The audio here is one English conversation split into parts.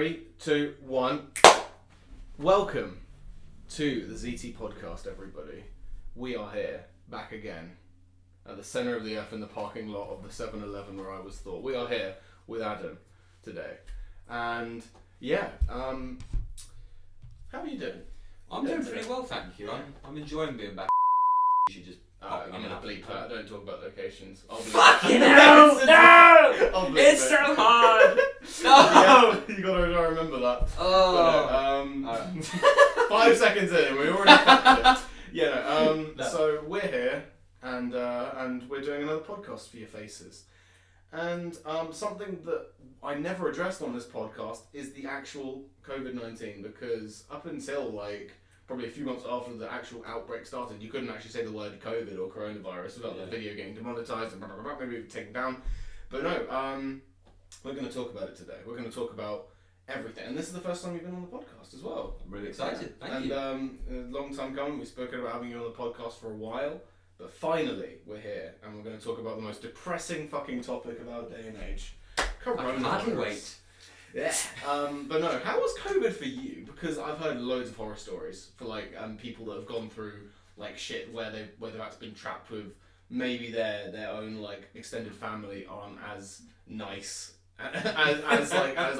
3, 2, 1. Welcome to the ZT podcast, everybody. We are here, back again, at the centre of the earth in the parking lot of the 7-Eleven where I was thought. We are here with Adam today. And, yeah, how are you doing? I'm doing pretty well, thank you. I'm enjoying being back. You should just I'm going to bleep that. Don't talk about locations. I'll bleep Fucking hell! No! I'll bleep It's it. so hard! No! Yeah, you gotta remember that. Oh! But, 5 seconds in, we already fucked it. Yeah, No. So we're here, and we're doing another podcast for your faces. And something that I never addressed on this podcast is the actual COVID-19, because up until probably a few months after the actual outbreak started, you couldn't actually say the word COVID or coronavirus without the video getting demonetized and maybe taken down. But no, we're going to talk about it today. We're going to talk about everything, and this is the first time you've been on the podcast as well. I'm really excited. Thank you. And a long time coming. We've spoken about having you on the podcast for a while, but finally we're here, and we're going to talk about the most depressing fucking topic of our day and age: coronavirus. I can wait. Yeah. But no, how was COVID for you? Because I've heard loads of horror stories for people that have gone through shit where they've actually been trapped with maybe their own extended family aren't as nice as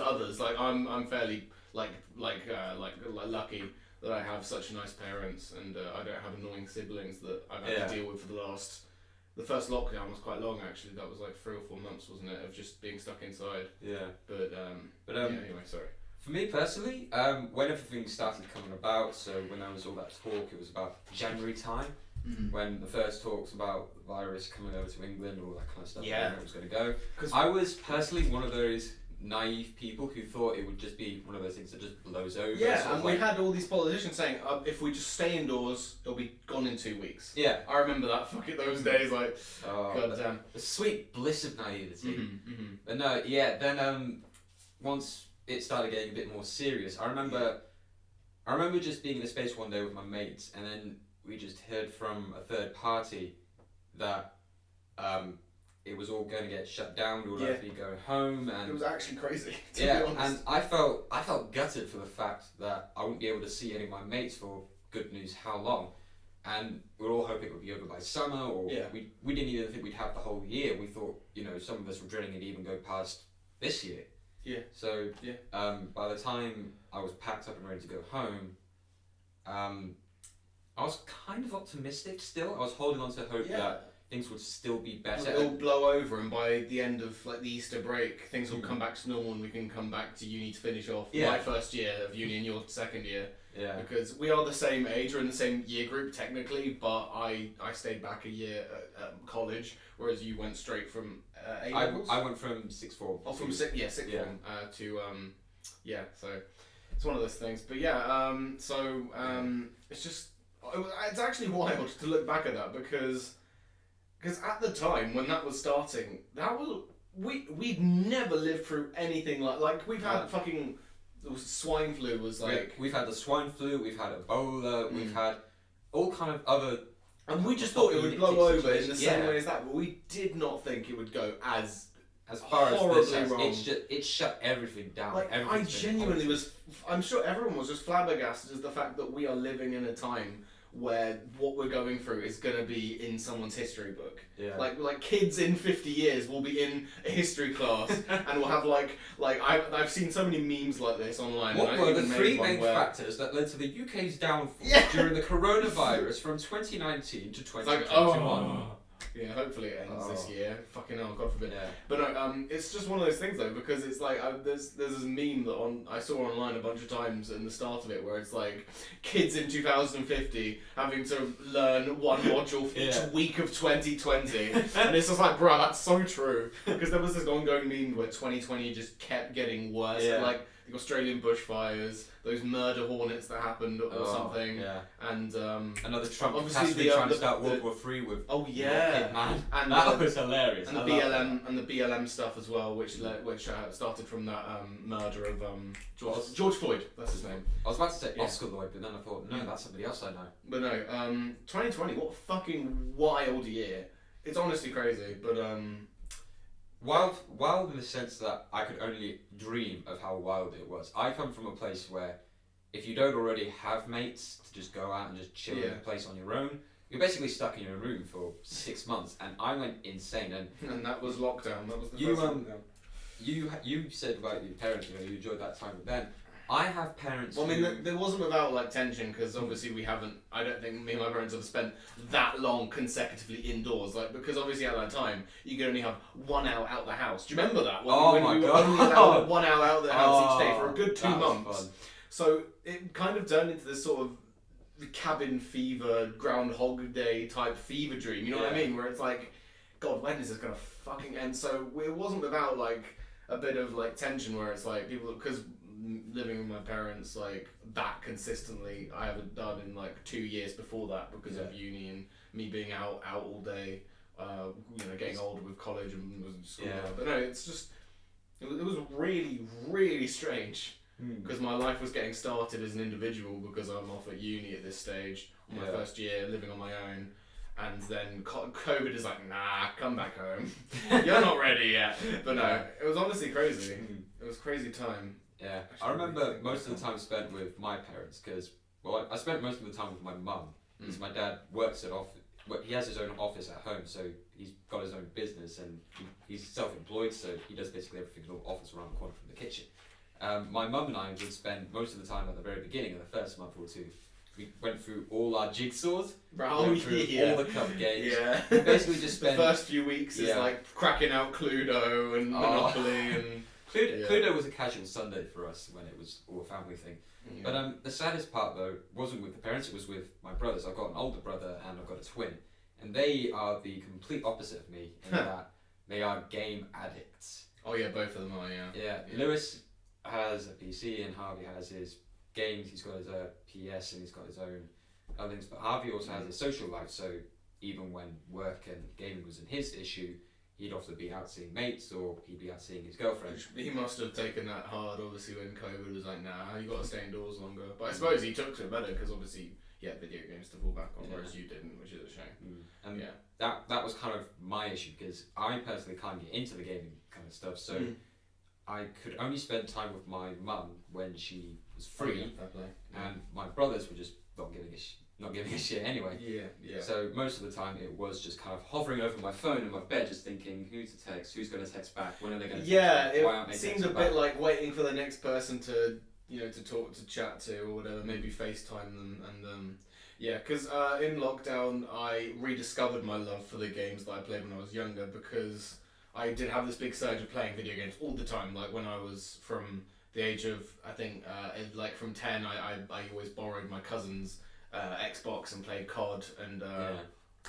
others. I'm fairly lucky that I have such nice parents, and I don't have annoying siblings that I've had to deal with for the first lockdown was quite long actually. That was 3 or 4 months, wasn't it, of just being stuck inside. Yeah. But yeah, anyway, sorry. For me personally, when everything started coming about, so when there was all that talk, it was about January time, when the first talks about the virus coming over to England, all that kind of stuff, where it was going to go. I was personally one of those naive people who thought it would just be one of those things that just blows over. Yeah, and we had all these politicians saying, if we just stay indoors, it'll be gone in 2 weeks. Yeah. I remember that, those days, god damn. The sweet bliss of naivety. But no, yeah, then once it started getting a bit more serious, I remember just being in a space one day with my mates, and then we just heard from a third party that it was all going to get shut down. We would actually go home, and it was actually crazy. To be honest. And I felt gutted for the fact that I wouldn't be able to see any of my mates for good news how long, and we were all hoping it would be over by summer, or we didn't even think we'd have the whole year. We thought some of us were dreading it even go past this year. Yeah. So by the time I was packed up and ready to go home, I was kind of optimistic still. I was holding on to hope that things would still be better. It'll blow over, and by the end of the Easter break, things will come back to normal, and we can come back to uni to finish off my first year of uni and your second year. Yeah. Because we are the same age, we're in the same year group technically, but I stayed back a year at college, whereas you went straight from A levels. I went from sixth form. Oh, from sixth form to So it's one of those things. But it's just it's actually wild to look back at that because at the time when that was starting, we'd never lived through anything like we've had fucking swine flu was we've had the swine flu, we've had Ebola, we've had all kind of other, and we just thought it would blow over in the same way as that, but we did not think it would go as far horribly as wrong. It shut everything down. I genuinely was. I'm sure everyone was just flabbergasted at the fact that we are living in a time where what we're going through is going to be in someone's history book. Yeah. Like kids in 50 years will be in a history class and will have I've seen so many memes like this online. What were the three main factors that led to the UK's downfall during the coronavirus from 2019 to 2021? Yeah, hopefully it ends this year. Fucking hell, God forbid. Yeah. But no, it's just one of those things though, because it's there's this meme that I saw online a bunch of times in the start of it, where it's kids in 2050 having to learn one module for each week of 2020, and it's just bruh, that's so true. Because there was this ongoing meme where 2020 just kept getting worse. Yeah. The Australian bushfires, those murder hornets that happened or something, and another Trump obviously trying to start World War III with Rocket Man, and that was hilarious. And the BLM stuff as well, which started from that murder of George Floyd. That's his name. I was about to say Oscar Lloyd, but then I thought no, that's somebody else I know. But no, 2020, what a fucking wild year. It's honestly crazy, but wild in the sense that I could only dream of how wild it was. I come from a place where if you don't already have mates to just go out and just chill in a place on your own, you're basically stuck in your room for 6 months, and I went insane. And that was lockdown. That was the You, first lockdown. You said about your parents, you enjoyed that time with them. I have parents. Well, I mean, there wasn't without like tension because obviously we haven't. I don't think me and my parents have spent that long consecutively indoors. Like because obviously at that time you could only have 1 hour out the house. Do you remember that? When my we were God. only allowed 1 hour out of the house each day for a good 2 that was months. fun. So it kind of turned into this sort of cabin fever, Groundhog Day type fever dream. You know what I mean? Where it's like, God, when is this gonna fucking end? So it wasn't without like a bit of like tension where it's like people because. Living with my parents like that consistently I haven't done in like 2 years before that because of uni and me being out all day, getting older with college and was in school now. But no, it's just it was really strange because my life was getting started as an individual because I'm off at uni at this stage on my first year living on my own. And then COVID is like, nah, come back home. You're not ready yet. But no, it was honestly crazy. It was a crazy time. Yeah, I remember most of the time spent with my parents because, well, I spent most of the time with my mum because my dad works at office. Well, he has his own office at home, so he's got his own business and he's self-employed, so he does basically everything in the office around the corner from the kitchen. My mum and I would spend most of the time at the very beginning, in the first month or two. We went through all our jigsaws, went through all the cup games. Yeah. We basically just spent the first few weeks is like cracking out Cluedo and Monopoly and. Cluedo was a casual Sunday for us when it was all a family thing. Yeah. But the saddest part though wasn't with the parents, it was with my brothers. I've got an older brother and I've got a twin. And they are the complete opposite of me in that they are game addicts. Oh yeah, both of them are, Yeah. Lewis has a PC and Harvey has his games, he's got his PS and he's got his own other things. But Harvey also has a social life, so even when work and gaming was in his issue, he'd often be out seeing mates or he'd be out seeing his girlfriend. He must have taken that hard, obviously, when COVID was like, nah, you got to stay indoors longer. But I suppose he took to it better because obviously he had video games to fall back on, whereas you didn't, which is a shame. And that was kind of my issue because I personally can't get into the gaming kind of stuff, so I could only spend time with my mum when she was free, and my brothers were just not giving a shit anyway. Yeah. So most of the time it was just kind of hovering over my phone in my bed, just thinking, who's to text, who's going to text back, when are they going to text back, why aren't they seemed a bit back? like waiting for the next person to talk, to chat to or whatever, maybe FaceTime them and because in lockdown I rediscovered my love for the games that I played when I was younger because I did have this big surge of playing video games all the time. Like when I was from the age of, I think, like from 10, I always borrowed my cousin's Xbox and played COD and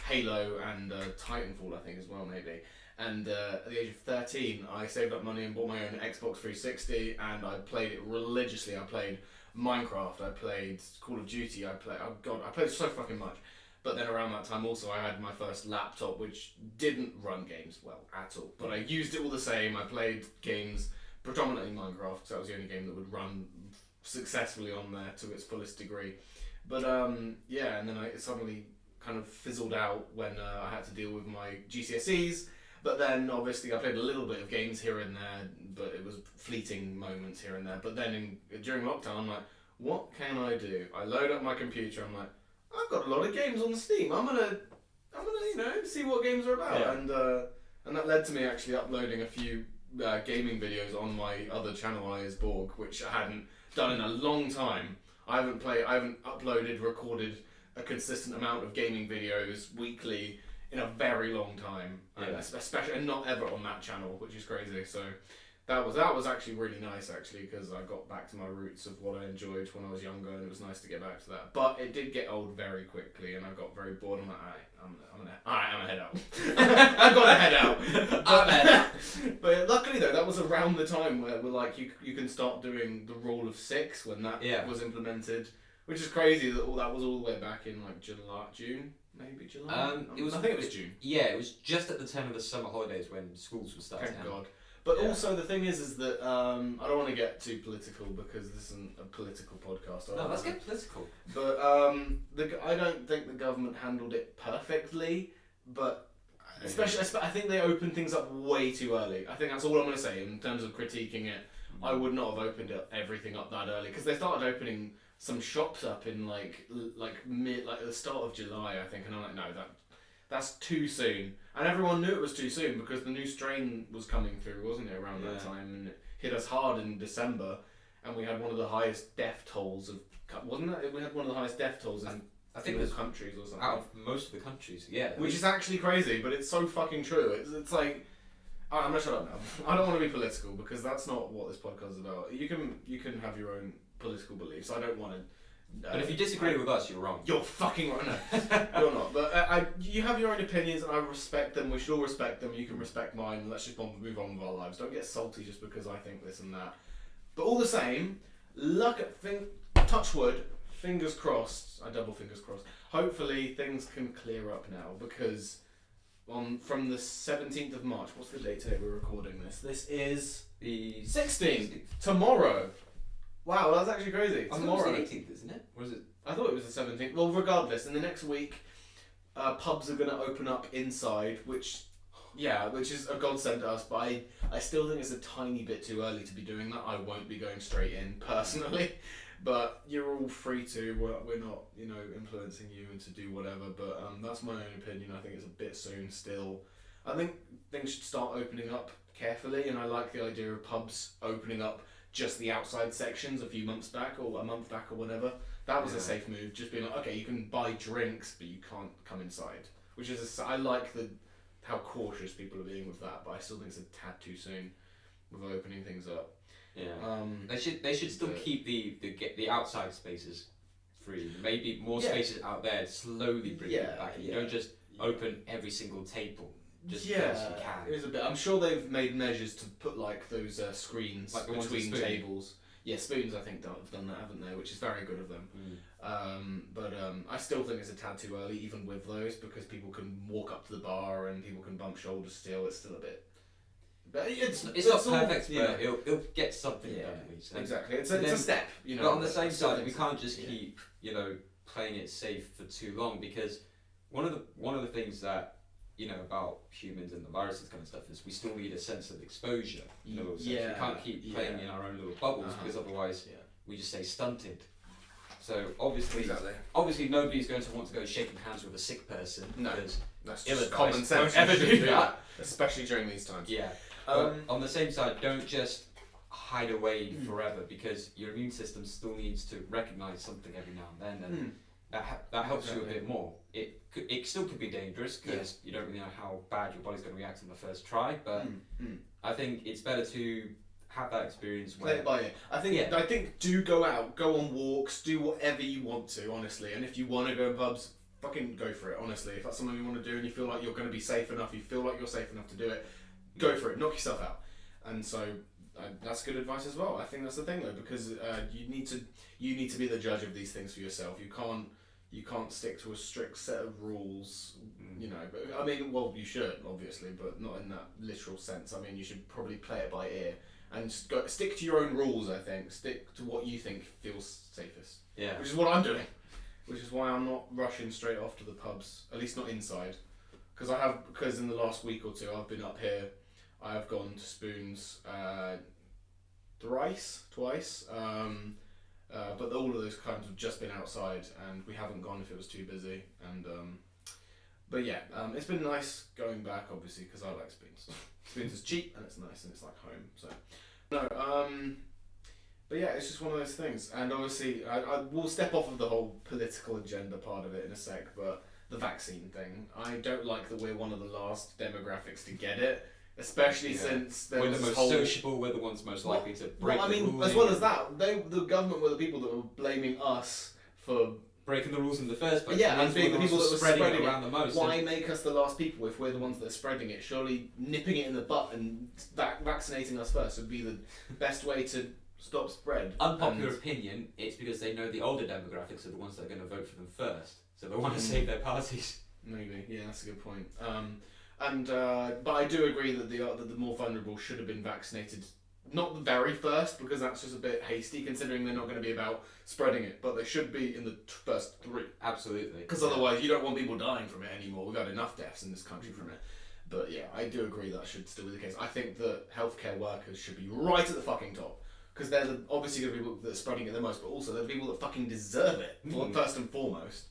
Halo and Titanfall, I think, as well, maybe. And at the age of 13, I saved up money and bought my own Xbox 360 and I played it religiously. I played Minecraft, I played Call of Duty, I played so fucking much. But then around that time also I had my first laptop which didn't run games well at all. But I used it all the same. I played games, predominantly Minecraft, because that was the only game that would run successfully on there to its fullest degree. But and then it suddenly kind of fizzled out when I had to deal with my GCSEs. But then obviously I played a little bit of games here and there, but it was fleeting moments here and there. But then during lockdown I'm like, what can I do? I load up my computer, I'm like, I've got a lot of games on Steam. I'm gonna see what games are about. Yeah. And that led to me actually uploading a few gaming videos on my other channel, I Is Borg, which I hadn't done in a long time. I haven't recorded a consistent amount of gaming videos weekly in a very long time, especially and not ever on that channel, which is crazy. So that was actually really nice, actually, because I got back to my roots of what I enjoyed when I was younger, and it was nice to get back to that. But it did get old very quickly, and I got very bored. I'm like, I'm gonna head out. I've got to head out. But luckily though, that was around the time where we're like, you can start doing the rule of 6 when that was implemented, which is crazy that that was all the way back in like June. Maybe July. I think it was June. Yeah, it was just at the time of the summer holidays when schools were starting. Thank God. But also the thing is that I don't want to get too political because this isn't a political podcast. No, let's get political. But I don't think the government handled it perfectly. But I think they opened things up way too early. I think that's all I'm going to say in terms of critiquing it. I would not have opened everything up that early because they started opening some shops up in like the start of July, I think, and I'm like, no, that's too soon. And everyone knew it was too soon because the new strain was coming through, wasn't it, around that time, and it hit us hard in December, and we had one of the highest death tolls of, wasn't it? We had one of the highest death tolls in I think it was countries or something. Out of most of the countries, yeah. Which is actually crazy, but it's so fucking true. It's like, I'm gonna shut up now. I don't want to be political because that's not what this podcast is about. You can have your own political beliefs. I don't want to. But if you disagree with us, you're wrong. You're fucking wrong. No, you're not. But you have your own opinions, and I respect them. We should all respect them. You can respect mine. And let's just move on with our lives. Don't get salty just because I think this and that. But all the same, touch wood. Fingers crossed. I double fingers crossed. Hopefully things can clear up now because from the 17th of March. What's the date today? We're recording this. This is The 16th. Tomorrow. Wow, that's actually crazy. Tomorrow. It's the 18th, isn't it? Or is it? I thought it was the 17th. Well, regardless, in the next week, pubs are going to open up inside, which is a godsend to us, but I still think it's a tiny bit too early to be doing that. I won't be going straight in, personally. But you're all free to. We're not, influencing you and to do whatever, but that's my own opinion. I think it's a bit soon still. I think things should start opening up carefully, and I like the idea of pubs opening up just the outside sections a few months back or a month back or whatever. That was a safe move. Just being like, okay, you can buy drinks, but you can't come inside. Which is I like how cautious people are being with that, but I still think it's a tad too soon with opening things up. Yeah. They should still keep the outside spaces free. Maybe more spaces out there. Slowly bring it back. You don't just open every single table. Just because you can. It is a bit. I'm sure they've made measures to put like those screens like between tables. Yeah, Spoons I think have done that, haven't they? Which is very good of them. But I still think it's a tad too early, even with those, because people can walk up to the bar and people can bump shoulders still. It's still a bit. But it's not perfect, but it'll get something done at least. Exactly, it's a step. But on the same side, we can't just keep playing it safe for too long, because one of the things that about humans and the viruses kind of stuff is we still need a sense of exposure. We can't keep playing in our own little bubbles because otherwise we just stay stunted. So obviously nobody's going to want to go shaking hands with a sick person. No, because that's just common sense. Ever do that, especially during these times. Yeah. But on the same side, don't just hide away forever, because your immune system still needs to recognise something every now and then, and that helps you a bit more. It still could be dangerous because you don't really know how bad your body's going to react on the first try, but I think it's better to have that experience. Play it by ear. I think do go out, go on walks, do whatever you want to, honestly. And if you want to go to pubs, fucking go for it, honestly. If that's something you want to do and you feel like you're going to be safe enough, you feel like you're safe enough to do it, go for it. Knock yourself out. And so that's good advice as well. I think that's the thing though, because you need to be the judge of these things for yourself. You can't stick to a strict set of rules, But, I mean, well, you should, obviously, but not in that literal sense. I mean, you should probably play it by ear and stick to your own rules, I think. Stick to what you think feels safest. Yeah. Which is what I'm doing. Which is why I'm not rushing straight off to the pubs, at least not inside. Because in the last week or two, I've been up here. I have gone to Spoons twice. But all of those kinds have just been outside, and we haven't gone if it was too busy. And it's been nice going back, obviously, because I like Spoons. Spoons is cheap and it's nice and it's like home. So but yeah, it's just one of those things. And obviously, I will step off of the whole political agenda part of it in a sec. But the vaccine thing, I don't like that we're one of the last demographics to get it. Especially since there we're was the most sociable, we're the ones most likely to break the rules. As well as that, the government were the people that were blaming us for breaking the ruals in the first place. Yeah, and being the people that were spreading it around the most. Why make us the last people if we're the ones that are spreading it? Surely nipping it in the butt and vaccinating us first would be the best way to stop spread. Unpopular opinion, it's because they know the older demographics are the ones that are going to vote for them first, so they want to save their parties. Maybe, yeah, that's a good point. But I do agree that the more vulnerable should have been vaccinated, not the very first, because that's just a bit hasty considering they're not going to be about spreading it, but they should be in the first 3. Absolutely. Because otherwise you don't want people dying from it anymore. We've had enough deaths in this country from it. But yeah, I do agree that should still be the case. I think that healthcare workers should be right at the fucking top. Because they're obviously the people that are spreading it the most, but also they're the people that fucking deserve it, first and foremost.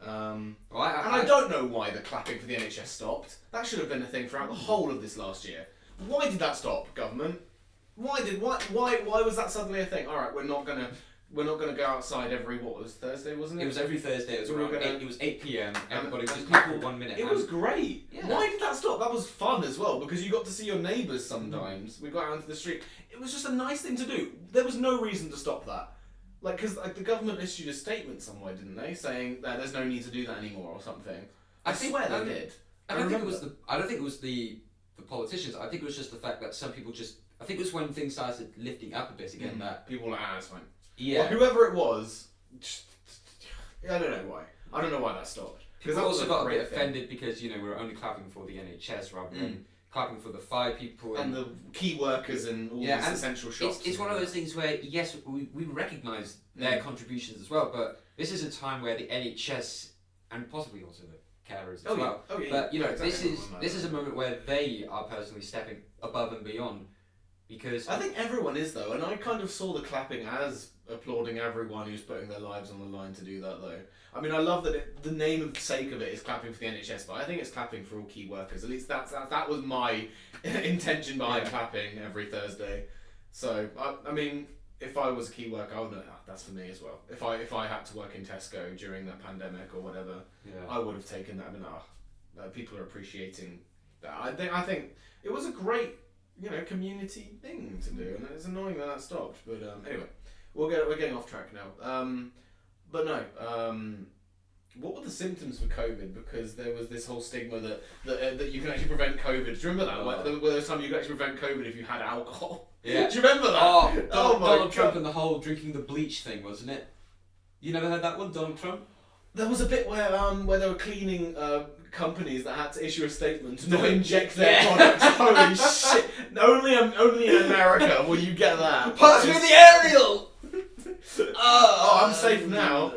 I don't know why the clapping for the NHS stopped. That should have been a thing throughout the whole of this last year. Why did that stop, government? Why was that suddenly a thing? All right, we're not gonna go outside every, what was Thursday, wasn't it? It was every Thursday. It was around it was 8 p.m. Everybody was just people, clapping for 1 minute. It was great. Yeah. Why did that stop? That was fun as well because you got to see your neighbours sometimes. We got out into the street. It was just a nice thing to do. There was no reason to stop that. Because the government issued a statement somewhere, didn't they, saying that there's no need to do that anymore or something. I swear they did. I don't think it was the politicians. I think it was just the fact that some people just. I think it was when things started lifting up a bit again that people were like, it's fine. Yeah. Well, whoever it was, I don't know why. I don't know why that stopped. People also got a bit offended because we were only clapping for the NHS rather than clapping for the 5 people and the key workers and all these essential shops. It's one of those things where yes, we recognise their contributions as well, but this is a time where the NHS and possibly also the carers as well. Oh, yeah. But Exactly. this is a moment where they are personally stepping above and beyond. Because I think everyone is though, and I kind of saw the clapping as applauding everyone who's putting their lives on the line to do that though. I mean, I love that the name of the sake of it is clapping for the NHS, but I think it's clapping for all key workers. At least that was my intention behind clapping every Thursday. So I mean, if I was a key worker, I would know that's for me as well. If I had to work in Tesco during that pandemic or whatever, I would have taken that. And people are appreciating that. I think it was a great community thing to do, and it's annoying that stopped. But anyway, we're getting off track now. But no, what were the symptoms for COVID? Because there was this whole stigma that you can actually prevent COVID. Do you remember that? Where there was time you could actually prevent COVID if you had alcohol. Yeah. Do you remember that? Oh, my Donald Trump God. and the whole drinking the bleach thing, wasn't it? You never heard that one, Donald Trump? There was a bit where they were cleaning companies that had to issue a statement to not inject their products. Holy shit! Only in America will you get that. Pass me the aerial! Oh, I'm safe now.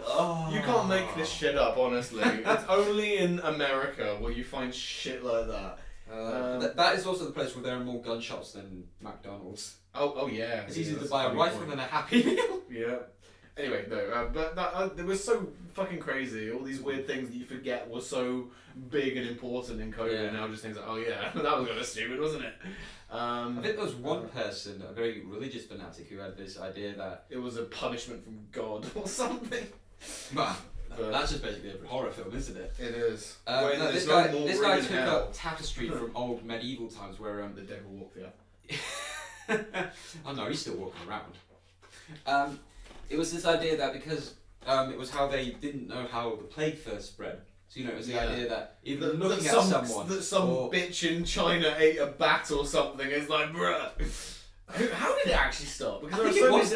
You can't make this shit up, honestly. It's only in America where you find shit like that. That is also the place where there are more gun shops than McDonald's. Oh yeah. It's easier to buy a rifle than a Happy Meal. Yeah. Anyway, no, but that it was so fucking crazy. All these weird things that you forget were so big and important in COVID. Yeah. And now just things like, oh yeah, that was kind of stupid, wasn't it? I think there was one person, a very religious fanatic, who had this idea that it was a punishment from God or something. Well, that's just basically a horror film, isn't it? It is. No, this guy took up tapestry from old medieval times where the devil walked the earth. Oh no, he's still walking around. It was this idea that because it was how they didn't know how the plague first spread. So it was the idea that even looking at someone that some bitch in China ate a bat or something. It's like, bruh. How did it actually stop? Because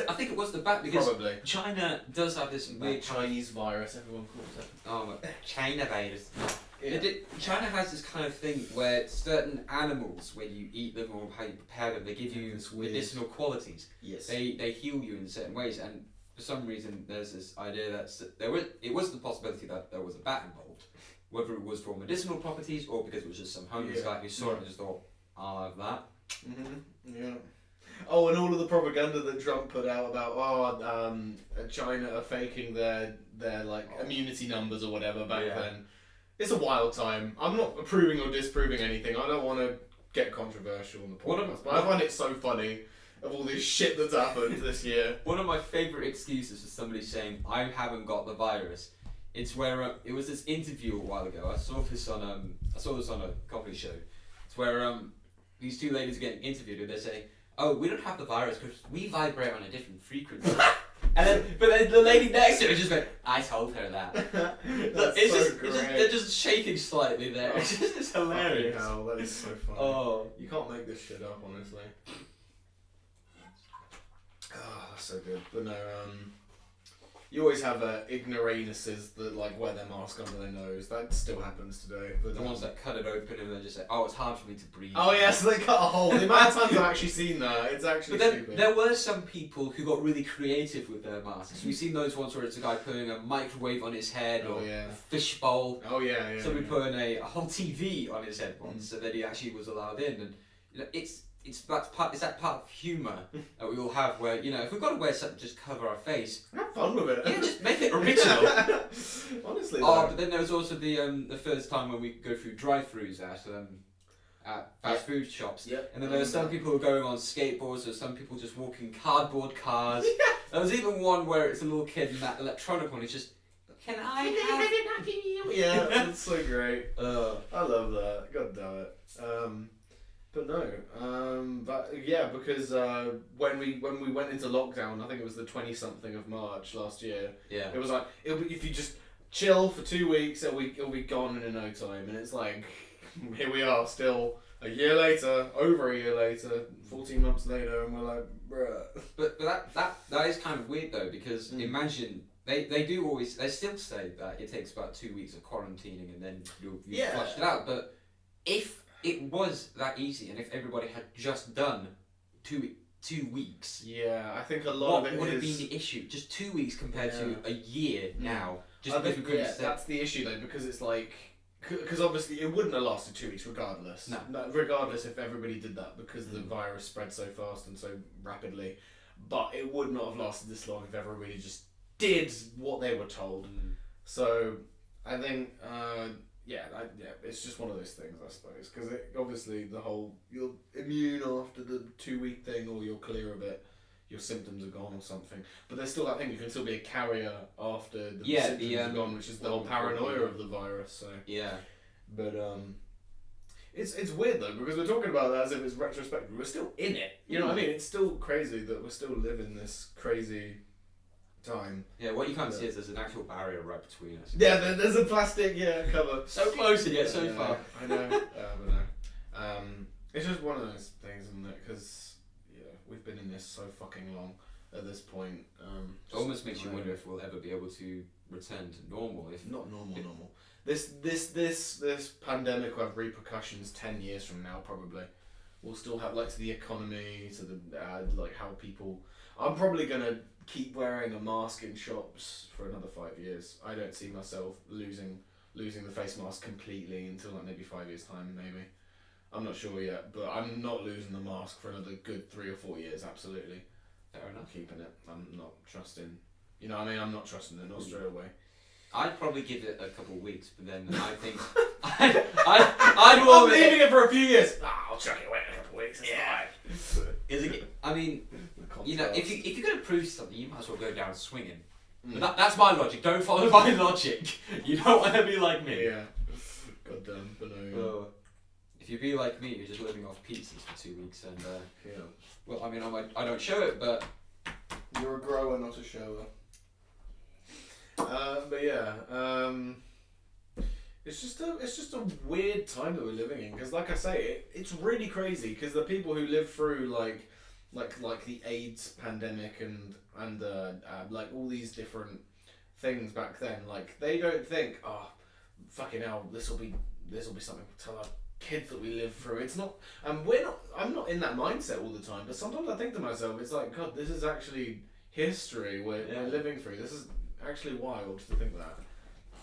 I think it was the bat because probably China does have this weird Chinese virus. Everyone calls it. Oh, China virus. Yeah. China has this kind of thing where certain animals, when you eat them or how you prepare them, they give you medicinal qualities. Yes. They heal you in certain ways, and for some reason there's this idea that it was the possibility that there was a bat involved, whether it was for medicinal properties or because it was just some homeless guy who saw it and just thought, I'll have that. Yeah. Oh, and all of the propaganda that Trump put out about China are faking their immunity numbers or whatever back then. It's a wild time. I'm not approving or disproving anything. I don't want to get controversial in the podcast, but I find it so funny of all this shit that's happened this year. One of my favourite excuses for somebody saying, I haven't got the virus. It's where it was this interview a while ago. I saw this on a comedy show. It's where these two ladies are getting interviewed and they say, "Oh, we don't have the virus because we vibrate on a different frequency." But then the lady next to her just went, "I told her that." They're just shaking slightly there. It's hilarious. Hell, that is so funny. Oh, you can't make this shit up, honestly. Oh, that's so good. But no, You always have ignoramuses that like wear their mask under their nose. That still happens today. But, The ones that cut it open and then just say, "Oh, it's hard for me to breathe." Oh yeah, so they cut a hole. The amount of times I've actually seen that, it's actually But then stupid. there were some people who got really creative with their masks. We've seen those ones where it's a guy putting a microwave on his head Oh, or yeah. a fish bowl. Oh yeah, yeah. Somebody put a whole TV on his head once, so that he actually was allowed in. And you know, it's that part of humour that we all have, where you know, if we've got to wear something, just cover our face. Have fun with it. Yeah, just make it original. Honestly. Oh, though. but then there was also the first time when we could go through drive-throughs at fast food shops. Yep. And then there were some people who were going on skateboards, or some people just walking cardboard cars. There was even one where it's a little kid in that electronic one. It's just, can I have? Yeah, that's so great. Uh, I love that. God damn it. But no. But yeah, because when we went into lockdown, I think it was the 20-something of March last year. yeah. It was like if you just chill for 2 weeks, it'll be gone in no time. And it's like here we are, still a year later, over a year later, 14 months later, and we're like, bruh. But that is kind of weird though, because imagine they still say that it takes about 2 weeks of quarantining and then you Yeah. flushed it out. But if it was that easy, and if everybody had just done 2 weeks, Yeah, I think a lot what of it would have is. been the issue? Just 2 weeks compared Yeah. to a year now. Just I because think, we couldn't yeah, say. that's the issue though, because it's like, because obviously it wouldn't have lasted 2 weeks regardless. No. Regardless if everybody did that, because the virus spread so fast and so rapidly. But it would not have lasted this long if everybody just did what they were told. So I think, yeah, it's just one of those things, I suppose, because obviously the whole you're immune after the 2 week thing, or you're clear of it. Your symptoms are gone or something, but there's still that thing, you can still be a carrier after the symptoms are gone, which is the whole paranoia of the virus. So Yeah. but it's weird though, because we're talking about that as if it's retrospective. We're still in it, you know what I mean? It's still crazy that we're still living this crazy time. Yeah, what you can't see is there's an actual barrier right between us. Yeah, there's a plastic cover. So close and yet so far. I know, but no. It's just one of those things, isn't it? Because we've been in this so fucking long at this point. It almost makes you wonder if we'll ever be able to return to normal. If not normal. This pandemic will have repercussions 10 years from now, probably. We'll still have, like, to the economy, to the like how people. I'm probably gonna keep wearing a mask in shops for another 5 years. I don't see myself losing the face mask completely until like maybe 5 years time, maybe. I'm not sure yet, but I'm not losing the mask for another good 3 or 4 years. Absolutely, fair I'm enough. keeping it. I'm not trusting. You know what I mean? I'm not trusting it. Not straight away. I'd probably give it a couple of weeks, but then I think I'd warm I'm leaving it for a few years. I'll chuck it away in a couple of weeks. It's fine. Is it? I mean, you know, if you're gonna prove something, you might as well go down swinging. But that's my logic. Don't follow my logic. You don't want to be like me. Yeah. Goddamn. But no. If you be like me, you're just living off pizzas for 2 weeks, and Yeah. well, I mean, I don't show it, but You're a grower, not a shower. But yeah, it's just a weird time that we're living in, because like I say, it's really crazy, because the people who live through like the AIDS pandemic and like all these different things back then, like they don't think, oh, fucking hell, this will be something to tell our kids that we live through. It's not, and I'm not in that mindset all the time, but sometimes I think to myself, it's like, God, this is actually history we're living through. This is actually wild to think that.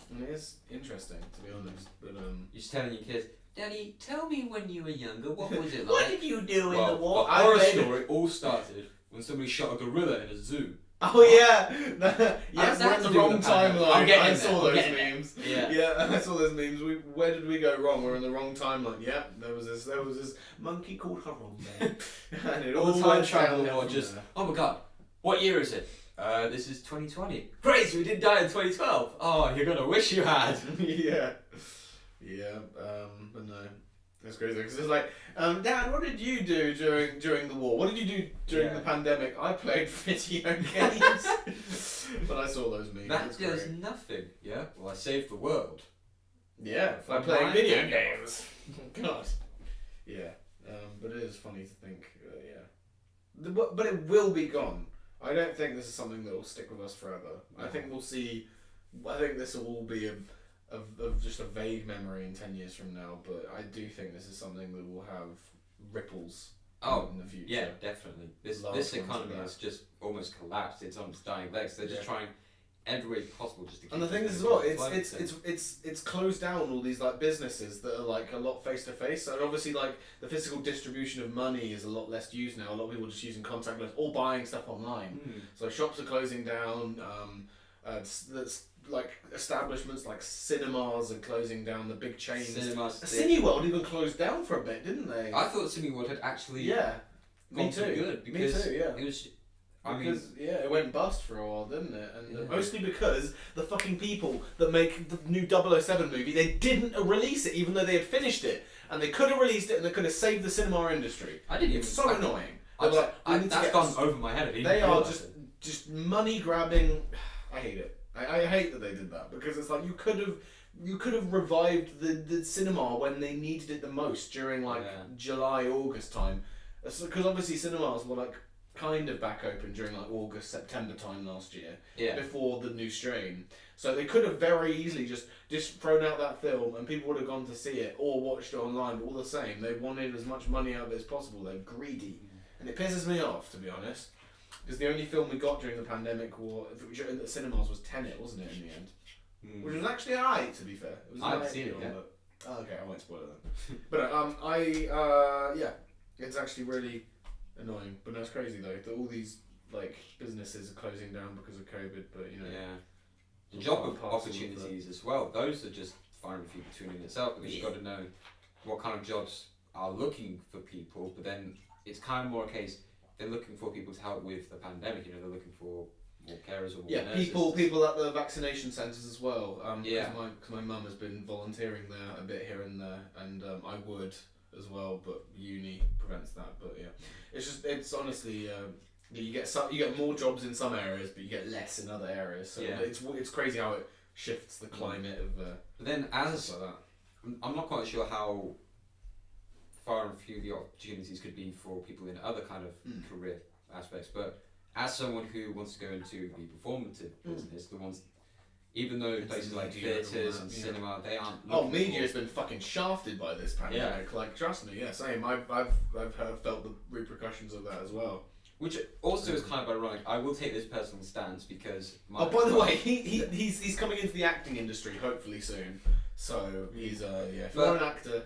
And it is interesting, to be honest. But you're just telling your kids, Daddy, tell me when you were younger, what was it like? what did you do in the war? The horror story all started when somebody shot a gorilla in a zoo. Oh yeah, How's we're that in to the do wrong with the pandemic? timeline. I'm getting I there, saw I'm those getting there. memes. Yeah. I saw those memes. Where did we go wrong? We're in the wrong timeline. Yeah, there was this monkey called Harambe, and it All all the time went travel downhill or from just, there. oh my god, what year is it? This is 2020. Great, we didn't die in 2012. Oh, you're gonna wish you had. yeah, but no, that's crazy because it's like, Dad, what did you do during the war? What did you do during the pandemic? I played video games, but I saw those memes. That It's does great. nothing. Yeah. Well, I saved the world. Yeah, by Fun playing time. video games. God. Yeah, but it is funny to think. Yeah, but it will be gone. I don't think this is something that will stick with us forever. No. I think we'll see. I think this will all be of just a vague memory in 10 years from now. But I do think this is something that will have ripples. In the future. Yeah, definitely. This economy has just almost collapsed. It's on its dying legs. They're just trying every way possible just to keep. And the thing is as well, it's closed down all these like businesses that are like a lot face to face. And obviously like the physical distribution of money is a lot less used now. A lot of people are just using contactless or buying stuff online. So shops are closing down. That's like establishments like cinemas are closing down. The big chains. Cineworld even closed down for a bit, didn't they? I thought Cineworld had actually me too. Good because me too. Yeah. It was. It went bust for a while, didn't it? And mostly because the fucking people that make the new 007 movie, they didn't release it even though they had finished it. And they could have released it and they could have saved the cinema industry. It's so annoying. That's gone over my head. They are just money grabbing. I hate it. I hate that they did that because it's like you could have revived the cinema when they needed it the most during July, August time. Because obviously cinemas were like kind of back open during like August, September time last year, before the new strain. So they could have very easily just thrown out that film and people would have gone to see it or watched it online. But all the same, they wanted as much money out of it as possible. They're greedy, and it pisses me off, to be honest. Because the only film we got during the pandemic at the cinemas was Tenet, wasn't it, in the end? Which was actually alright, to be fair. It was I haven't seen it yet. Okay, I won't spoil it then. But it's actually really annoying. But no, it's crazy though that all these like businesses are closing down because of COVID. But the job opportunities as well. Those are just far and few between in itself because you've got to know what kind of jobs are looking for people. But then it's kind of more a case. They're looking for people to help with the pandemic. They're looking for more carers or more nurses. people at the vaccination centres as well. Because my mum has been volunteering there a bit here and there, and I would as well, but uni prevents that. But it's honestly you get more jobs in some areas, but you get less in other areas. So it's crazy how it shifts the climate of. But then stuff like that. I'm not quite sure how far and few the opportunities could be for people in other kind of career aspects, but as someone who wants to go into the performative business, the ones, even though places like theatres and cinema, they aren't. Media has been fucking shafted by this pandemic. Like, trust me, same. I've felt the repercussions of that as well. Which also is kind of ironic. I will take this personal stance because. By the way, he's coming into the acting industry hopefully soon. So he's if you're an actor,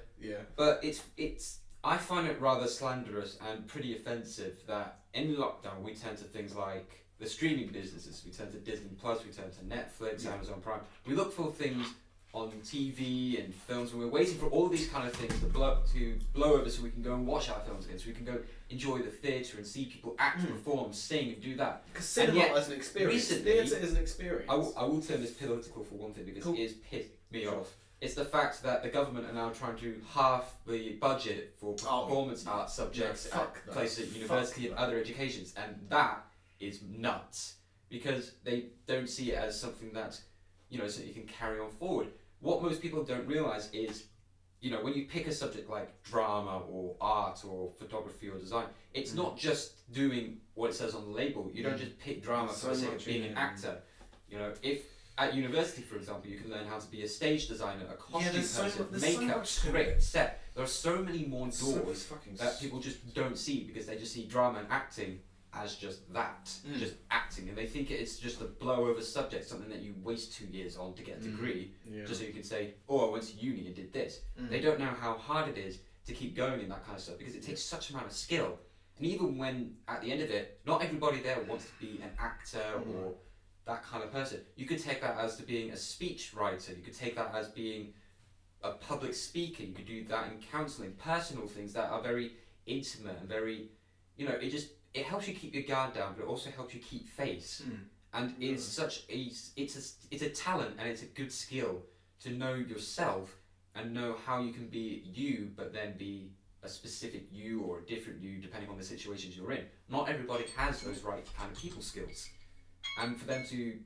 But it's I find it rather slanderous and pretty offensive that in lockdown we turn to things like the streaming businesses. We turn to Disney Plus, we turn to Netflix, Amazon Prime. We look for things on TV and films, and we're waiting for all these kind of things to blow over so we can go and watch our films again, so we can go enjoy the theatre and see people act, perform, sing, and do that. Because cinema is an experience. Theatre is an experience. I will turn this political for one thing because it is pissed me off. It's the fact that the government are now trying to halve the budget for performance art subjects at places at university and other educations, and that is nuts because they don't see it as something that so you can carry on forward. What most people don't realise is, when you pick a subject like drama or art or photography or design, it's not just doing what it says on the label. You don't just pick drama for the sake of being an actor. If at university, for example, you can learn how to be a stage designer, a costume person, makeup, script, set. There are so many more doors that people just don't see because they just see drama and acting as just that, just acting, and they think it's just a blow over subject, something that you waste 2 years on to get a degree, just so you can say, I went to uni and did this. They don't know how hard it is to keep going in that kind of stuff because it takes such an amount of skill. And even when at the end of it, not everybody there wants to be an actor or that kind of person. You could take that as to being a speech writer. You could take that as being a public speaker. You could do that in counselling, personal things that are very intimate and very, it helps you keep your guard down, but it also helps you keep face. And it's such it's a talent and it's a good skill to know yourself and know how you can be you, but then be a specific you or a different you depending on the situations you're in. Not everybody has those right kind of people skills, and for them to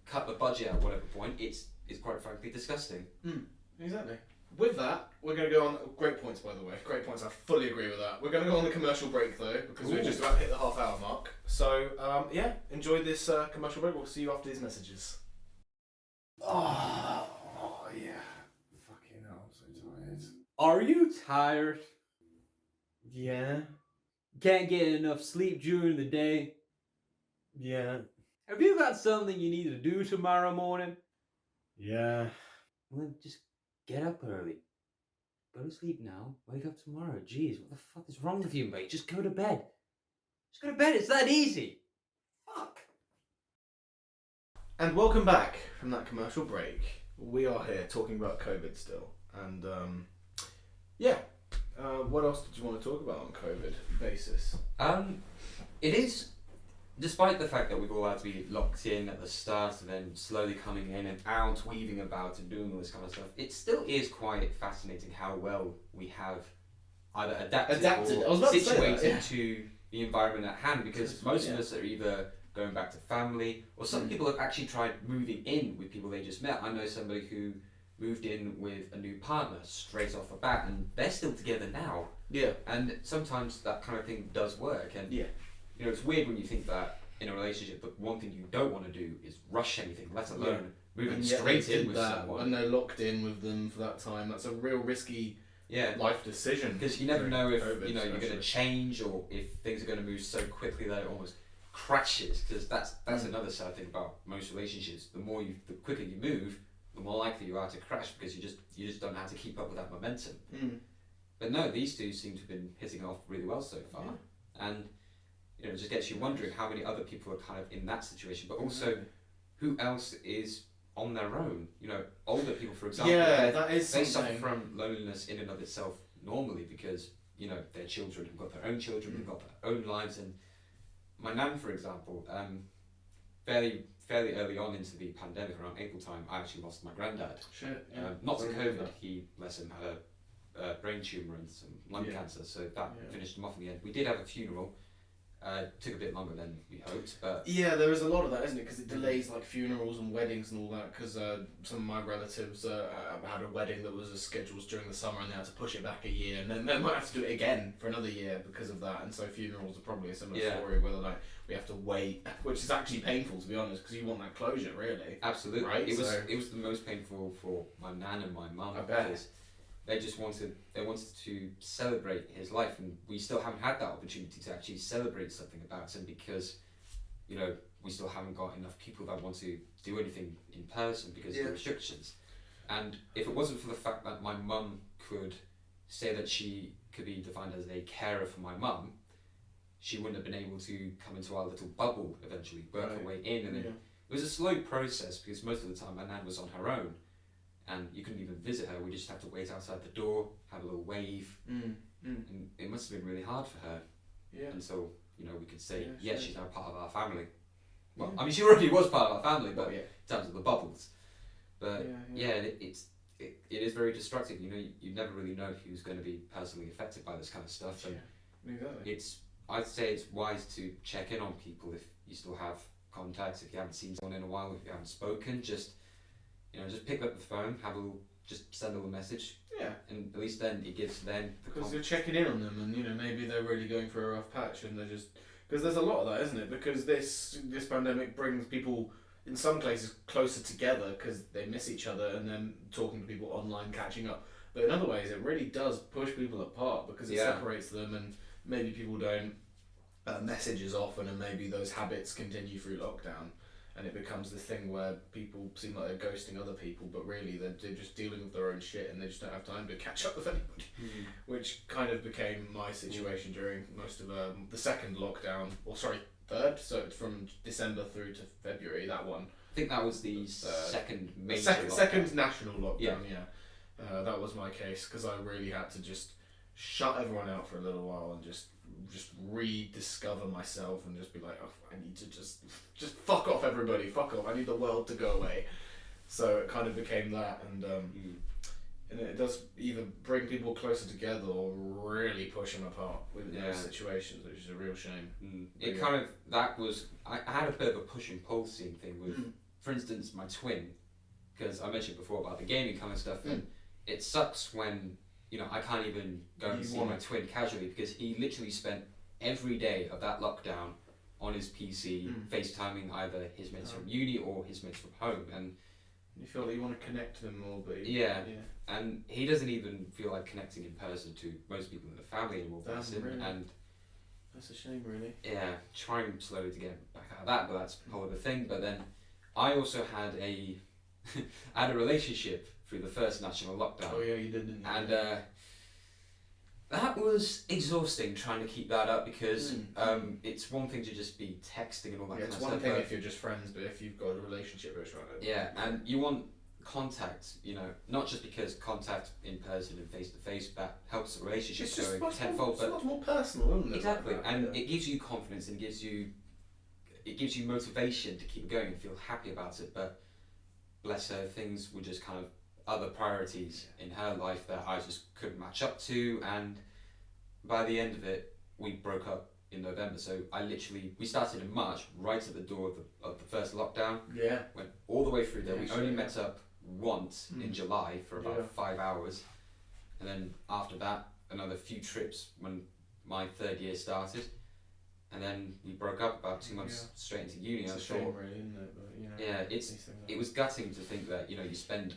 cut the budget at whatever point, it's quite frankly disgusting. Exactly. with that, we're going to go on. Great points, by the way. Great points. I fully agree with that. We're going to go on the commercial break though, because we're just about to hit the half-hour mark. So yeah, enjoy this commercial break. We'll see you after these messages. Oh yeah. Fucking hell, I'm so tired. Are you tired? Yeah. Can't get enough sleep during the day? Yeah. Have you got something you need to do tomorrow morning? Yeah. Well, just get up early. Go to sleep now. Wake up tomorrow. Jeez, what the fuck is wrong with you, mate? Just go to bed. Just go to bed. It's that easy. Fuck. And welcome back from that commercial break. We are here talking about COVID still, and what else did you want to talk about on COVID basis? It is, despite the fact that we've all had to be locked in at the start and then slowly coming in and out, weaving about and doing all this kind of stuff, it still is quite fascinating how well we have either adapted. I was about to say situated that, yeah. to the environment at hand, because most of us are either going back to family, or some people have actually tried moving in with people they just met. I know somebody who moved in with a new partner straight off the bat, and they're still together now. Yeah. And sometimes that kind of thing does work, and Yeah. you know, it's weird when you think that in a relationship, but one thing you don't want to do is rush anything, let alone moving And yet straight they in did with that someone. when they're locked in with them for that time. That's a real risky Yeah, life decision. because you never during know if COVID you're going to especially. change, or if things are going to move so quickly that it almost crashes. Because that's another sad thing about most relationships. The quicker you move, the more likely you are to crash, because you just don't know how to keep up with that momentum. But no, these two seem to have been hitting off really well so far, and you know, it just gets you wondering how many other people are kind of in that situation, but also who else is on their own. You know, older people, for example, Yeah, that is they suffer something. from loneliness in and of itself normally, because you know their children have got their own children, they've got their own lives. And my nan, for example, fairly early on into the pandemic, around April time, I actually lost my granddad. Shit. Not to Sorry to COVID. hear that. He, bless him, had a brain tumour and some lung Yeah. cancer, so that Yeah. finished him off in the end. We did have a funeral. Took a bit longer than we hoped, but Yeah, there is a lot of that, isn't it? Because it delays like funerals and weddings and all that. Because some of my relatives had a wedding that was scheduled during the summer, and they had to push it back a year, and then they might have to do it again for another year because of that. And so funerals are probably a similar Yeah. story, where like we have to wait, which is actually painful to be honest, because you want that closure, really. absolutely, Right, it was so- it was the most painful for my nan and my mum, I bet. because they just wanted to celebrate his life, and we still haven't had that opportunity to actually celebrate something about him, because you know we still haven't got enough people that want to do anything in person because of the restrictions. And if it wasn't for the fact that my mum could say that she could be defined as a carer for my mum, she wouldn't have been able to come into our little bubble eventually, work her way in. And it was a slow process, because most of the time my nan was on her own, and you couldn't even visit her. We just had to wait outside the door, have a little wave, and it must have been really hard for her Yeah. until you know we could say, Yeah, yes, sure. she's now part of our family. Well, Yeah. I mean, she already was part of our family, but yeah. in terms of the bubbles. But Yeah. it is very destructive. You know, you never really know who's going to be personally affected by this kind of stuff. And Exactly. I'd say it's wise to check in on people if you still have contacts, if you haven't seen someone in a while, if you haven't spoken, just pick up the phone, just send a little message, Yeah. and at least then it gives them the Because you're checking in on them, and maybe they're really going through a rough patch, and they're just because there's a lot of that, isn't it? Because this pandemic brings people in some cases closer together because they miss each other, and then talking to people online, catching up. But in other ways, it really does push people apart because it separates them, and maybe people don't message as often, and maybe those habits continue through lockdown. And it becomes this thing where people seem like they're ghosting other people, but really they're just dealing with their own shit, and they just don't have time to catch up with anybody. Which kind of became my situation during most of the second lockdown, third, so it's from December through to February, that one. I think that was the second major Second national lockdown, Yeah. that was my case, because I really had to just shut everyone out for a little while and just rediscover myself, and just be like, oh, I need to just fuck off everybody, fuck off, I need the world to go away. So it kind of became that, and it does either bring people closer together or really push them apart within those situations, which is a real shame. It kind of, that was, I had a bit of a push and pull thing with, for instance, my twin, because I mentioned before about the gaming kind of stuff, and it sucks when, I can't even go and You see wanna- my twin casually because he literally spent every day of that lockdown on his PC, FaceTiming either his mates from uni or his mates from home, and You feel like you want to connect to them more, but yeah. And he doesn't even feel like connecting in person to most people in the family anymore. bless him. Really? And That's a shame, really. yeah, trying slowly to get back out of that, but that's a whole other thing. But then I also had I had a relationship through the first national lockdown. Oh yeah, you did, didn't you? And that was exhausting trying to keep that up because it's one thing to just be texting and all that yeah, kind it's of one stuff. thing but if you're just friends, but if you've got a relationship, it's right. yeah, and you want contact, not just because contact in person and face to face that helps the relationship It's just go much tenfold, more, but much more personal, isn't it? exactly, like that? and Yeah. it gives you confidence and it gives you motivation to keep going and feel happy about it. But bless her, things were just kind of other priorities in her life that I just couldn't match up to, and by the end of it, we broke up in November. So we started in March, right at the door of the first lockdown, Yeah. went all the way through there. Yeah, We sure, only yeah. met up once in July for about Yeah. 5 hours, and then after that, another few trips when my third year started, and then we broke up about 2 months Yeah. straight into uni. It's I a thought, shame, really, isn't it? But, yeah, these things it was gutting to think that you spend.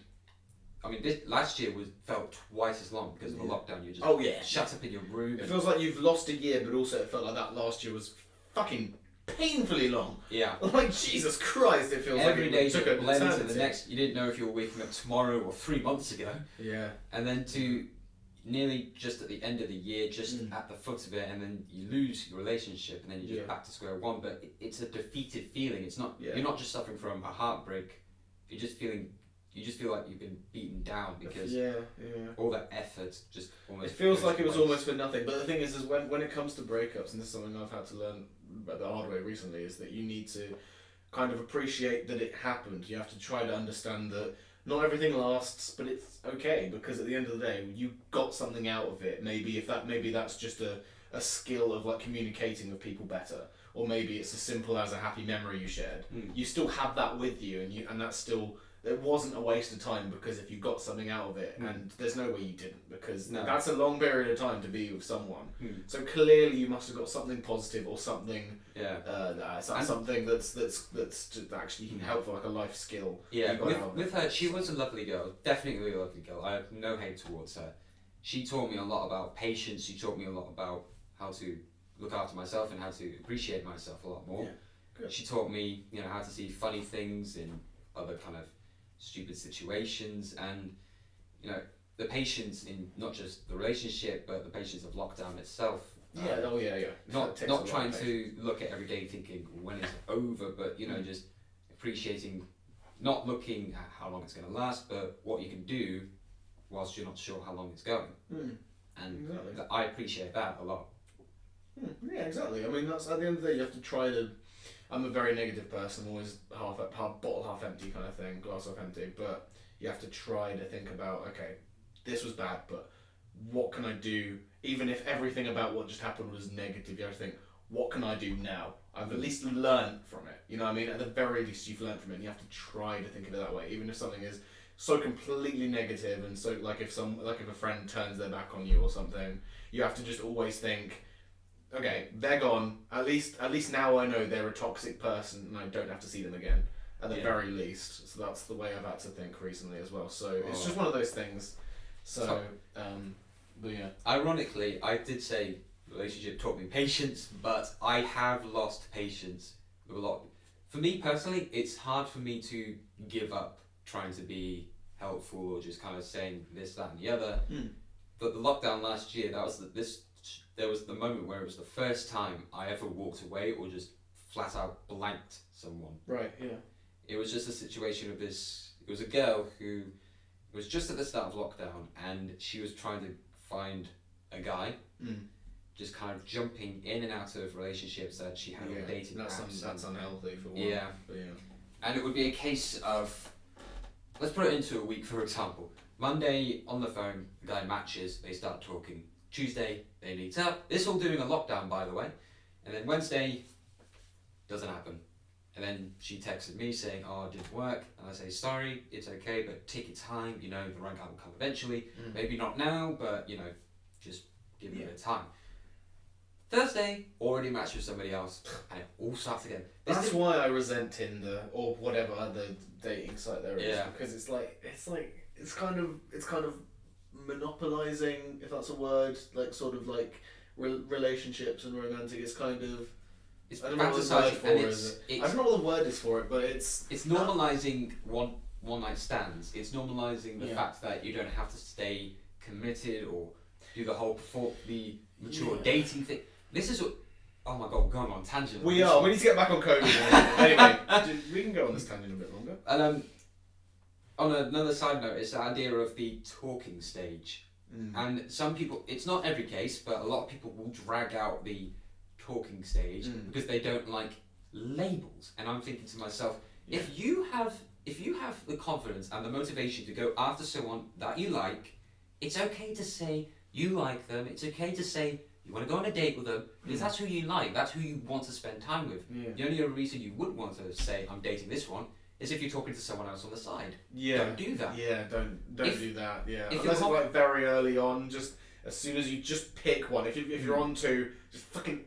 I mean, this last year felt twice as long because of the Yeah. lockdown. You just Oh yeah. shut up in your room. It And, feels like you've lost a year, but also it felt like that last year was fucking painfully long. yeah. Like Jesus Christ, it feels Every like day it took to an blend into the eternity. next. You didn't know if you were waking up tomorrow or 3 months ago, Yeah. and then to nearly just at the end of the year, just at the foot of it, and then you lose your relationship, and then you're just back to square one. But it's a defeated feeling. It's not. Yeah. You're not just suffering from a heartbreak. You just feel like you've been beaten down because Yeah. all that effort just almost. It feels goes like to it was waste. almost for nothing. But the thing is when it comes to breakups, and this is something I've had to learn the hard way recently, is that you need to kind of appreciate that it happened. You have to try to understand that not everything lasts, but it's okay because at the end of the day, you got something out of it. Maybe that's just a skill of like communicating with people better, or maybe it's as simple as a happy memory you shared. You still have that with you, and that's still. It wasn't a waste of time because if you got something out of it, and there's no way you didn't because No. that's a long period of time to be with someone. Hmm. So clearly you must have got something positive or something, Yeah. something that's actually helpful, like a life skill. Yeah, you got out of with it. her, she was a lovely girl, definitely a lovely girl. I have no hate towards her. She taught me a lot about patience, she taught me a lot about how to look after myself and how to appreciate myself a lot more. Yeah, good. She taught me, how to see funny things in other kind of stupid situations, and, the patience in not just the relationship, but the patience of lockdown itself. Yeah. Yeah. Not It takes a lot of trying patience. to look at every day thinking when it's over, but just appreciating, not looking at how long it's going to last, but what you can do whilst you're not sure how long it's going. And Exactly. I appreciate that a lot. Yeah, exactly. I mean, that's at the end of the day, you have to try to. I'm a very negative person, always half bottle half empty kind of thing, glass half empty. But you have to try to think about, okay, this was bad, but what can I do? Even if everything about what just happened was negative, you have to think, what can I do now? I've at least learned from it. You know what I mean? At the very least, you've learned from it. And you have to try to think of it that way, even if something is so completely negative, and so like if a friend turns their back on you or something, you have to just always think, okay, they're gone. At least now I know they're a toxic person, and I don't have to see them again. At the very least, so that's the way I've had to think recently as well. So it's just one of those things. So, but yeah. Ironically, I did say relationship taught me patience, but I have lost patience with a lot. For me personally, it's hard for me to give up trying to be helpful or just kind of saying this, that, and the other. But the lockdown last year, there was the moment where it was the first time I ever walked away or just flat out blanked someone. Right. Yeah. It was just a situation of this. It was a girl who was just at the start of lockdown, and she was trying to find a guy, just kind of jumping in and out of relationships that she had on dating that's apps. that's unhealthy for one. Yeah. But yeah. And it would be a case of, let's put it into a week, for example. Monday, on the phone, the guy matches, they start talking. Tuesday, they meet up. This all during a lockdown, by the way. And then Wednesday, doesn't happen. And then she texted me saying, "Oh, it didn't work." And I say, "Sorry, it's okay, but take your time. You know, the right guy will come eventually. Maybe not now, but you know, just give it a bit of time." Thursday, already matched with somebody else, and it all starts again. That's why I resent Tinder or whatever other dating site there is. Yeah. Because it's kind of monopolizing, if that's a word, like sort of like relationships and romantic. It's kind of. It's I don't know what the word fantasizing, for and it is. I don't know what the word is for it, but it's normalising one night stands. It's normalising the Yeah. fact that you don't have to stay committed or do the whole the mature Yeah. dating thing. This is what. Oh my god, we're going on tangent. We are. We need to get back on COVID. Anyway, we can go on this tangent a bit longer. And on another side note, it's the idea of the talking stage. And some people, it's not every case, but a lot of people will drag out the talking stage because they don't like labels. And I'm thinking to myself, if you have the confidence and the motivation to go after someone that you like, it's okay to say you like them. It's okay to say you want to go on a date with them because that's who you like. That's who you want to spend time with. Yeah. The only other reason you wouldn't want to say I'm dating this one is if you're talking to someone else on the side. Yeah. Don't do that. Yeah, don't do that. Yeah, if unless it's you're like very early on. Just as soon as you just pick one. If you're on two, just fucking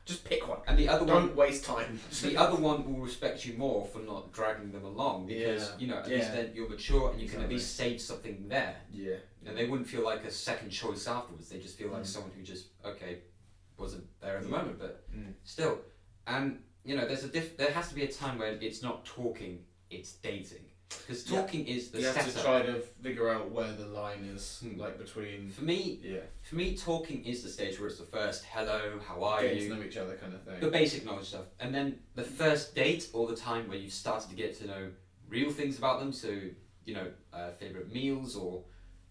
just pick one. And the other one, Don't waste time. the other one will respect you more for not dragging them along because Yeah. you know at Yeah. least then you're mature and you can at Exactly. least save something there. Yeah. And they wouldn't feel like a second choice afterwards. They just feel like someone who just wasn't there at the moment, but still. And you know, there has to be a time when it's not talking, it's dating. Because talking is the You have setup. to try to figure out where the line is, like between. For me, Yeah. talking is the stage where it's the first hello, how are Getting you, to know each other kind of thing. the basic knowledge stuff, and then the first date or the time where you've started to get to know real things about them. So you know, favorite meals or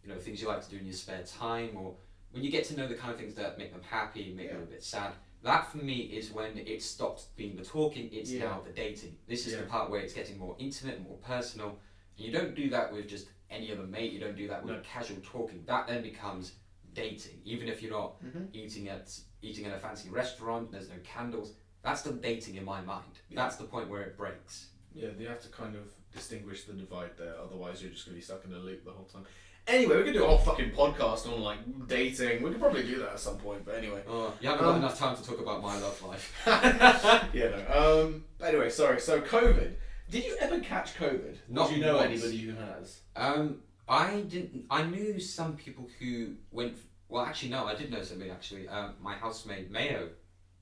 you know things you like to do in your spare time, or when you get to know the kind of things that make them happy, make them a bit sad. That for me is when it stops being the talking, it's now the dating. This is the part where it's getting more intimate, more personal. And you don't do that with just any other mate, you don't do that with casual talking. That then becomes dating. Even if you're not eating at a fancy restaurant, there's no candles, that's still dating in my mind. That's the point where it breaks. Yeah, you have to kind of distinguish the divide there, otherwise you're just going to be stuck in a loop the whole time. Anyway, we could do a whole fucking podcast on like dating. We could probably do that at some point, but anyway. You haven't got enough time to talk about my love life. Yeah, no. Anyway, sorry. So COVID. Did you ever catch COVID? Not Did you know once. anybody who has? I didn't. I knew some people who went. Well, actually, no. I did know somebody. Actually, my housemate Mayo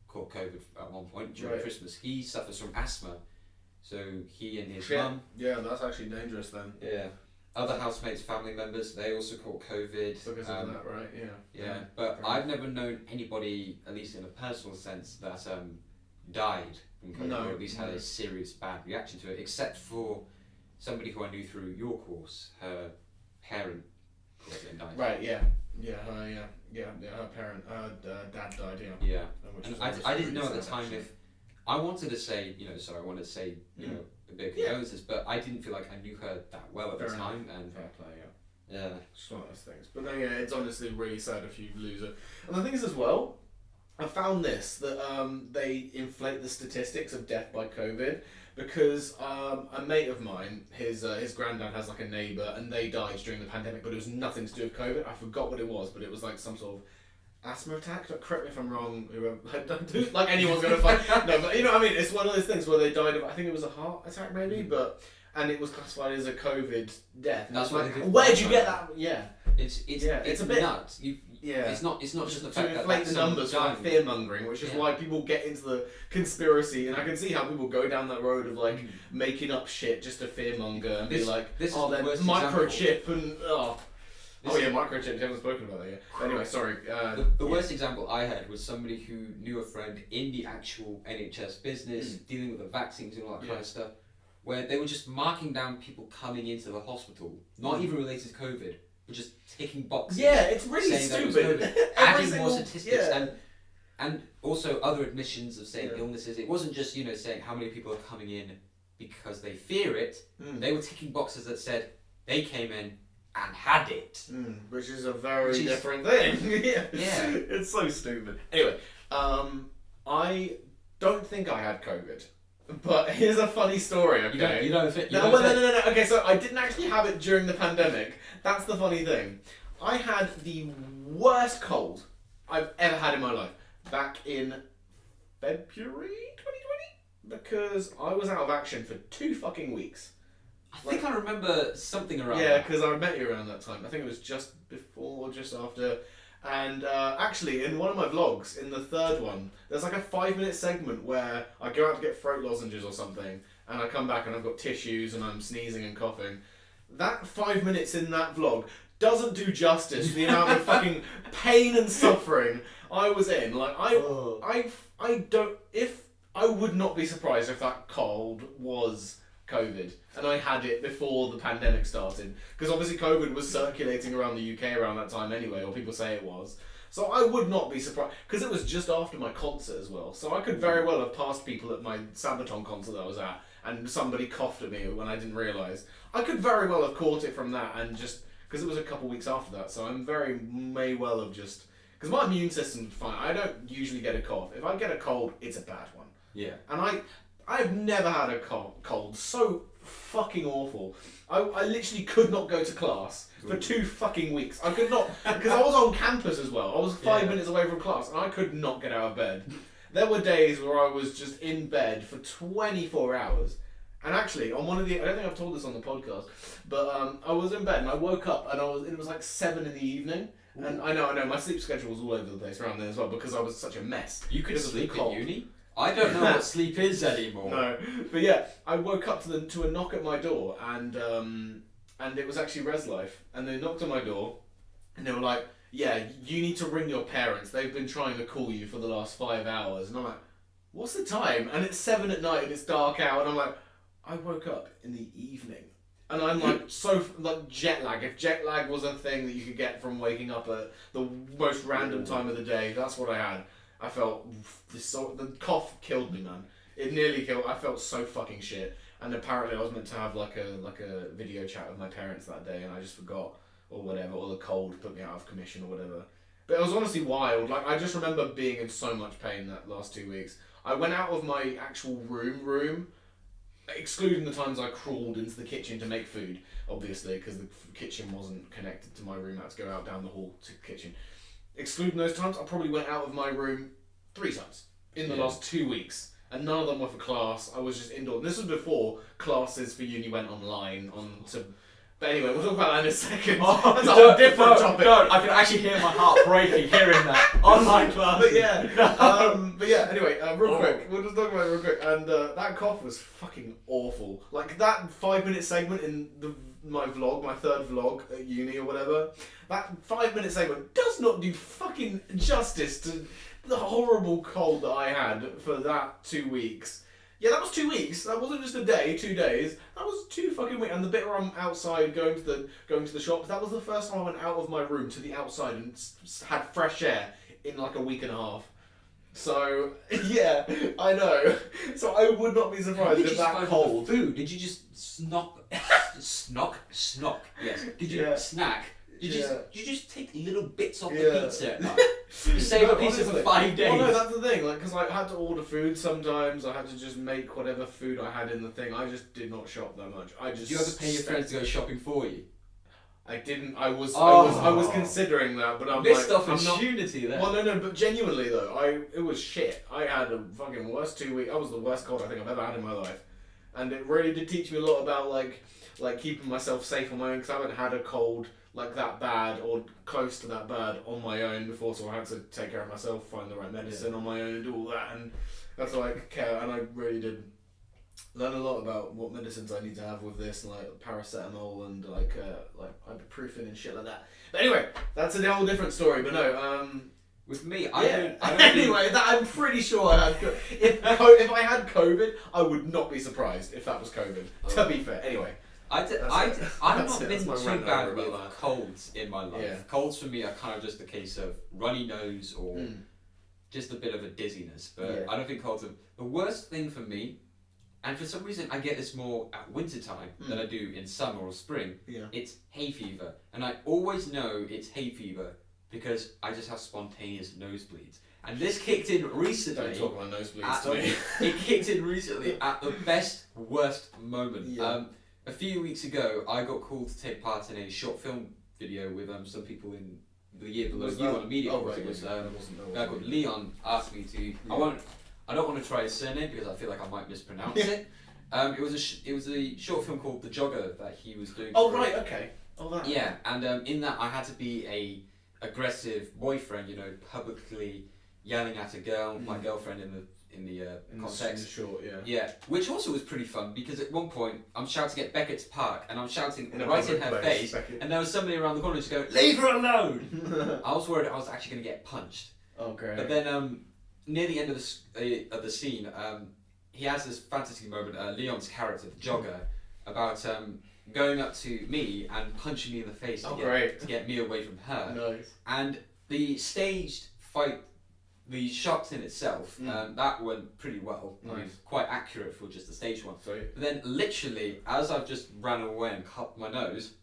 caught COVID at one point during Christmas. He suffers from asthma, so he and his mum. Yeah, that's actually dangerous then. Yeah. Other housemates, family members, they also caught COVID. Because of that, right? Yeah. Yeah, but I've never known anybody, at least in a personal sense, that died from COVID, or at least had a serious bad reaction to it, except for somebody who I knew through your course. Her parent caught it and died. Right. Yeah. Her parent, dad died. Yeah. Yeah. Which And was I didn't know at the sad, time actually. if I wanted to say, I wanted to say, a bit of condolences, but I didn't feel like I knew her that well at the Fair time, and Fair play. Yeah. yeah. It's one of those things. But no, yeah, it's honestly really sad if you lose it. And the thing is as well, I found this, that they inflate the statistics of death by COVID because a mate of mine, his granddad has like a neighbour and they died during the pandemic, but it was nothing to do with COVID. I forgot what it was, but it was like some sort of asthma attack. Correct me if I'm wrong. Like anyone's gonna find. No, but you know what I mean. It's one of those things where they died of. I think it was a heart attack, maybe, and it was classified as a COVID death. That's like, what they did. where'd you get that? Yeah. It's a bit nuts. It's not just the fact to that inflate that's the numbers for someone like dying. fear mongering, which is why people get into the conspiracy, and I can see how people go down that road of like making up shit just to fear monger and be like, this is oh, the then worst microchip and This is- microchip. You haven't spoken about that yet. But anyway, sorry. The worst example I had was somebody who knew a friend in the actual NHS business, dealing with the vaccines and all that kind of stuff, where they were just marking down people coming into the hospital, not even related to COVID, but just ticking boxes. Yeah, it's really saying that it was stupid. COVID, Every adding more single- statistics yeah. and also other admissions of saying Yeah. illnesses. It wasn't just saying how many people are coming in because they fear it. They were ticking boxes that said they came in and had it. Which is a very Which is- different thing. Yeah. It's so stupid. Anyway, I don't think I had COVID. But here's a funny story, okay? You don't fit. No. Okay, so I didn't actually have it during the pandemic. That's the funny thing. I had the worst cold I've ever had in my life back in February 2020 because I was out of action for 2 fucking weeks. I think I remember something around. Yeah, that. because I met you around that time. I think it was just before or just after. And actually, in one of my vlogs, in the third one, there's like a 5-minute segment where I go out to get throat lozenges or something, and I come back and I've got tissues and I'm sneezing and coughing. That 5 minutes in that vlog doesn't do justice to the amount of fucking pain and suffering I was in. Like I would not be surprised if that cold was COVID and I had it before the pandemic started, because obviously COVID was circulating around the UK around that time anyway, or people say it was. So I would not be surprised, because it was just after my concert as well, so I could very well have passed people at my Sabaton concert that I was at and somebody coughed at me when I didn't realise. I could very well have caught it from that, and just because it was a couple of weeks after that, so I'm may well have just, because my immune system's fine. I don't usually get a cough. If I get a cold, it's a bad one. Yeah. And I've never had a cold so fucking awful. I literally could not go to class for 2 fucking weeks. I could not, because I was on campus as well. I was 5 minutes away from class and I could not get out of bed. There were days where I was just in bed for 24 hours. And actually, on one of the, I don't think I've told this on the podcast, but I was in bed and I woke up and it was like 7 in the evening. And I know, my sleep schedule was all over the place around then as well because I was such a mess. You could because of the sleep at cold. uni? I don't know what sleep is anymore. No, but yeah, I woke up to a knock at my door, and it was actually Res Life, and they knocked on my door, and they were like, "Yeah, you need to ring your parents. They've been trying to call you for the last 5 hours." And I'm like, "What's the time?" And it's 7 at night, and it's dark out, and I'm like, "I woke up in the evening." And I'm like, like jet lag. If jet lag was a thing that you could get from waking up at the most random time of the day, that's what I had. I felt the cough killed me, man. It nearly killed. I felt so fucking shit. And apparently, I was meant to have like a video chat with my parents that day, and I just forgot or whatever, or the cold put me out of commission or whatever. But it was honestly wild. Like I just remember being in so much pain that last 2 weeks. I went out of my actual room, excluding the times I crawled into the kitchen to make food, obviously, because the kitchen wasn't connected to my room. I had to go out down the hall to the kitchen. Excluding those times, I probably went out of my room 3 times in the last 2 weeks, and none of them were for class. I was just indoors. And this was before classes for uni went online But anyway, we'll talk about that in a second. That's a whole different topic. No, I can actually hear my heart breaking hearing that. Online class. But yeah, anyway, real quick, we'll just talk about it real quick. And that cough was fucking awful. Like that 5-minute segment in my vlog, my third vlog at uni or whatever, that 5-minute segment does not do fucking justice to the horrible cold that I had for that 2 weeks. Yeah, that was 2 weeks. That wasn't just a day, 2 days. That was 2 fucking weeks. And the bit where I'm outside going to the shops, that was the first time I went out of my room to the outside and had fresh air in like a week and a half. So yeah, I know. So I would not be surprised if that cold. Food? Did you just snock? Yes. Did you snack? Did you just take little bits off the pizza? You save a pizza for 5 days. Well, no, that's the thing. Like, because I had to order food sometimes. I had to just make whatever food I had in the thing. I just did not shop that much. Did you ever pay your friends to go shopping for you? I didn't. I was considering that, but I'm missed like, opportunity there. Well, no, but genuinely though, it was shit. I had a fucking worst 2 weeks. I was the worst cold I think I've ever had in my life, and it really did teach me a lot about like keeping myself safe on my own, because I haven't had a cold like that bad or close to that bad on my own before, so I had to take care of myself, find the right medicine on my own, and do all that, and that's like care. And I really did learn a lot about what medicines I need to have with this, and like paracetamol and like ibuprofen and shit like that. But anyway, that's a whole different story. But no, with me, I don't anyway, I'm pretty sure I had. If I had COVID, I would not be surprised if that was COVID. To be fair, anyway. I've not been too bad with colds in my life. Yeah. Colds for me are kind of just a case of runny nose or just a bit of a dizziness. But I don't think colds are the worst thing for me. And for some reason, I get this more at winter time than I do in summer or spring. Yeah. It's hay fever, and I always know it's hay fever because I just have spontaneous nosebleeds. And this kicked in recently. Don't talk about nosebleeds to me. It kicked in recently at the best, worst moment. Yeah. A few weeks ago, I got called to take part in a short film video with some people in the year below Was you that- on a media oh, course. right, It was yeah, a that wasn't- guy called Leon asked me to. I don't want to try his surname because I feel like I might mispronounce it. It was a short film called The Jogger that he was doing. Oh for- right, okay. Oh that. Yeah, and in that I had to be a aggressive boyfriend, publicly yelling at a girl, my girlfriend in the context. Short, yeah. Yeah, which also was pretty fun because at one point I'm shouting at Beckett to park and I'm shouting In a right in public her place, face, Beckett. and there was somebody around the corner just going, "Leave her alone!" I was worried I was actually going to get punched. Oh great. But then near the end of the scene, he has this fantasy moment, Leon's character, the jogger, about going up to me and punching me in the face to get me away from her. Nice. And the staged fight, the shots in itself, that went pretty well. Nice. I mean, quite accurate for just a stage one. Sweet. But then literally, as I've just ran away and cut my nose,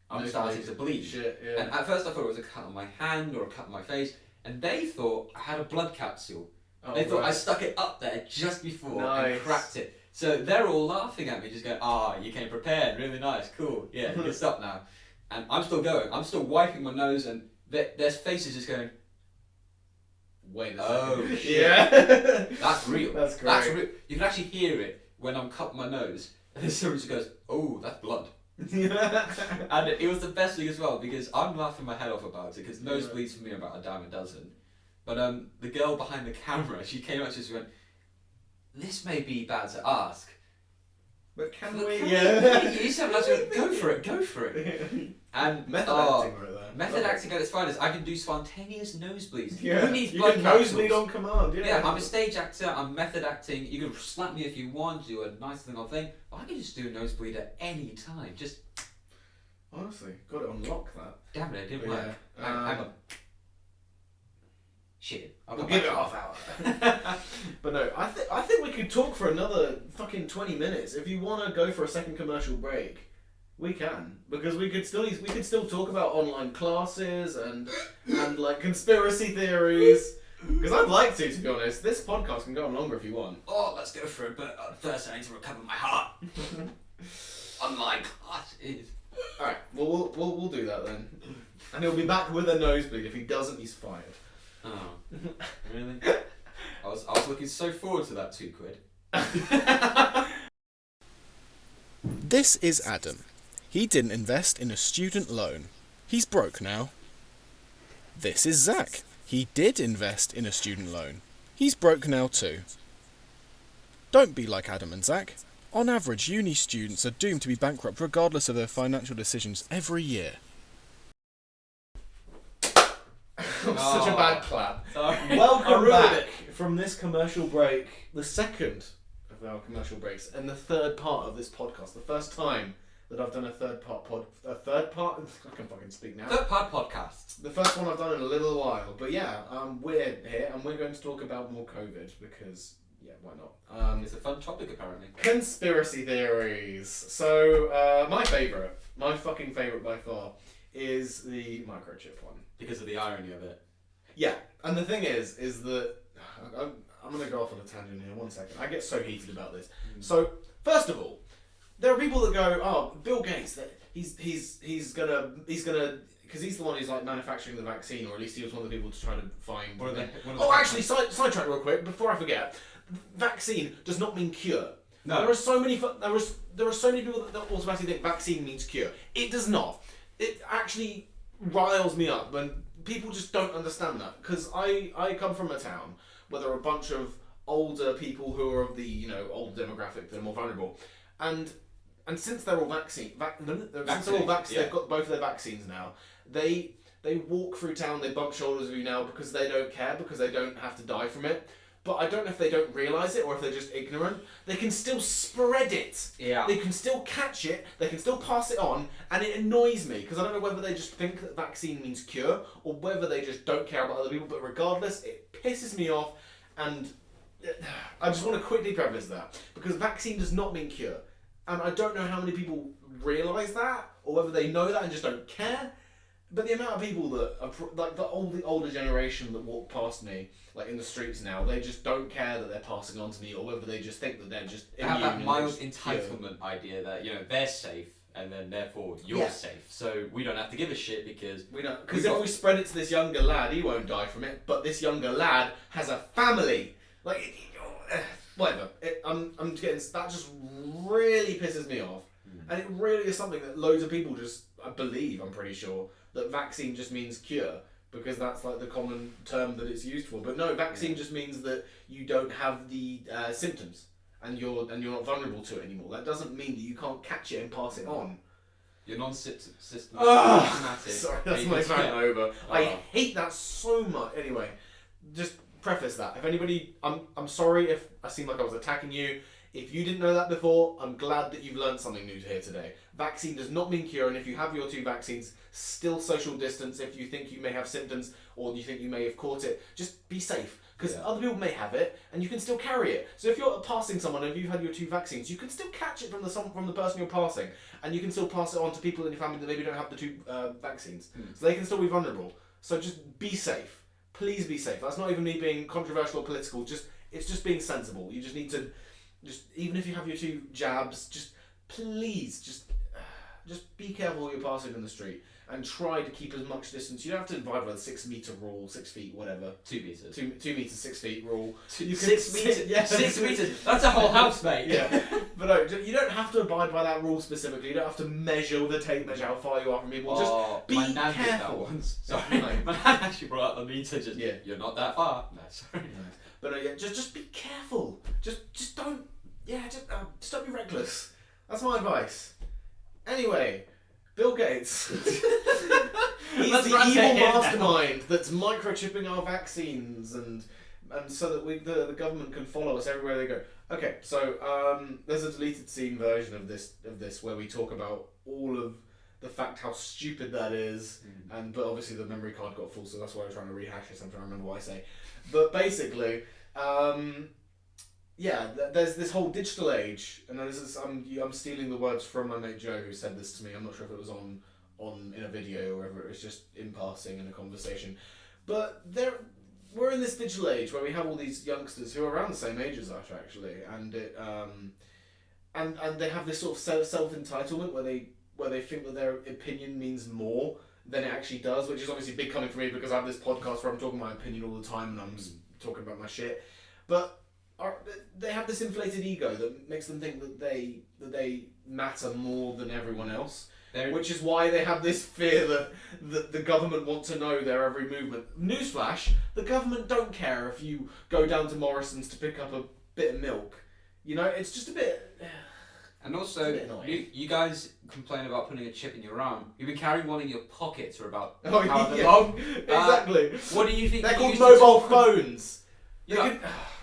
I'm starting to bleed. Shit, yeah. And at first I thought it was a cut on my hand or a cut on my face, and they thought I had a blood capsule. They thought I stuck it up there just before and cracked it. So they're all laughing at me, just going, you came prepared, really nice, cool, yeah, good stuff now. And I'm still going, I'm still wiping my nose, and their faces just going, Wait a oh second. shit. Yeah. That's real. That's great. That's real. You can actually hear it when I'm cutting my nose, and then someone just goes, oh, that's blood. And it was the best thing as well because I'm laughing my head off about it because nosebleeds for me are about a dime a dozen. But the girl behind the camera, she came up to us and went, "This may be bad to ask, But can but we? can Yeah. you sound like go for it. And Method acting right there. method acting at its finest. I can do spontaneous nosebleeds. Yeah. Who needs You blood can capsules? nosebleed on command. Yeah. Yeah, I'm a stage actor, I'm method acting, you can slap me if you want, do a nice little thing, but I can just do a nosebleed at any time, just Honestly, got to unlock that. damn it, it didn't Yeah. work. Hang on. Shit. I'll We'll come give it back half hour. But no, I think we could talk for another fucking 20 minutes. If you want to go for a second commercial break, we can, because we could still talk about online classes and like conspiracy theories. Because I'd like to be honest. This podcast can go on longer if you want. Oh, let's go for it, but first I need to recover my heart. Online classes. All right, well we'll do that then. And he'll be back with a nosebleed. If he doesn't, he's fired. Oh, really? I was looking so forward to that £2. This is Adam. He didn't invest in a student loan. He's broke now. This is Zach. He did invest in a student loan. He's broke now too. Don't be like Adam and Zach. On average, uni students are doomed to be bankrupt regardless of their financial decisions every year. Such a bad clap. Sorry. I Welcome ruined back it. from this commercial break, the second of our commercial breaks, and the third part of this podcast. The first time that I've done a third part. I can fucking speak now. Third part podcast. The first one I've done in a little while, but yeah, we're here and we're going to talk about more COVID because why not? It's a fun topic apparently. Conspiracy theories. So my fucking favourite by far, is the microchip one. Because of the irony of it. Yeah, and the thing is that I'm gonna go off on a tangent here. 1 second. I get so heated about this. So first of all, there are people that go, "Oh, Bill Gates, he's gonna because he's the one who's like manufacturing the vaccine, or at least he was one of the people to try to find." Actually, sidetrack real quick before I forget. Vaccine does not mean cure. No. There are so many people that automatically think vaccine means cure. It does not. It actually riles me up when people just don't understand that, because I come from a town where there are a bunch of older people who are of the old demographic that are more vulnerable, and since they're all they've got both their vaccines now. They walk through town, they bump shoulders with you now because they don't care, because they don't have to die from it. But I don't know if they don't realise it or if they're just ignorant. They can still spread it. Yeah. They can still catch it. They can still pass it on. And it annoys me because I don't know whether they just think that vaccine means cure or whether they just don't care about other people. But regardless, it pisses me off. And I just want to quickly preface that. Because vaccine does not mean cure. And I don't know how many people realise that or whether they know that and just don't care. But the amount of people that are like the older generation that walk past me, like in the streets now, they just don't care that they're passing on to me, or whether they just think that they're just They have immune that and mild just entitlement idea that they're safe, and then therefore you're Yeah. safe. So we don't have to give a shit because We don't, because if we spread it to this younger lad, he won't die from it. But this younger lad has a family. Like, whatever. I'm getting that just really pisses me off, and it really is something that loads of people just I believe. I'm pretty sure that vaccine just means cure because that's like the common term that it's used for. But no, vaccine just means that you don't have the symptoms and you're not vulnerable to it anymore. That doesn't mean that you can't catch it and pass it on. you're non-symptomatic. Sorry, that's my rant over. I hate that so much. Anyway, just preface that. If anybody, I'm sorry if I seem like I was attacking you. If you didn't know that before, I'm glad that you've learned something new here today. Vaccine does not mean cure, and if you have your 2 vaccines, still social distance. If you think you may have symptoms or you think you may have caught it, just be safe. Because other people may have it, and you can still carry it. So if you're passing someone and if you've had your 2 vaccines, you can still catch it from the person you're passing, and you can still pass it on to people in your family that maybe don't have the 2 vaccines. So they can still be vulnerable. So just be safe. Please be safe. That's not even me being controversial or political. It's just being sensible. You just need to, even if you have your 2 jabs, please be careful who you're passing in the street. And try to keep as much distance. You don't have to abide by the 6 metre rule, 6 feet, whatever. 2 meters. 2 meters, 6 feet rule. You 6 meters. Yeah, 6 meters. That's a whole house, mate. Yeah, but no, you don't have to abide by that rule specifically. You don't have to measure with a tape measure how far you are from people. Just be my nan did that careful. once. Sorry, No. my nan actually brought up the meter. You're not that far. No, sorry. But just be careful. Just don't. Yeah, just don't be reckless. That's my advice. Anyway. Bill Gates. He's Let's the run to evil him now. mastermind that's microchipping our vaccines and so that the government can follow us everywhere they go. Okay, so there's a deleted scene version of this where we talk about all of the fact how stupid that is, but obviously the memory card got full, so that's why I'm trying to rehash this. I'm trying to remember what I say. But basically, there's this whole digital age, and this is I'm stealing the words from my mate Joe who said this to me. I'm not sure if it was on in a video or whether it was just in passing in a conversation. But we're in this digital age where we have all these youngsters who are around the same age as us actually, and they have this sort of self entitlement where they think that their opinion means more than it actually does, which is obviously big coming from me because I have this podcast where I'm talking my opinion all the time and I'm talking about my shit, but. They have this inflated ego that makes them think that they matter more than everyone else, which is why they have this fear that the government want to know their every movement. Newsflash: the government don't care if you go down to Morrison's to pick up a bit of milk. It's just a bit. And also, you guys complain about putting a chip in your arm. You've been carrying one in your pockets for about however long. Exactly. What do you think? They're you called used mobile to- phones. Yeah.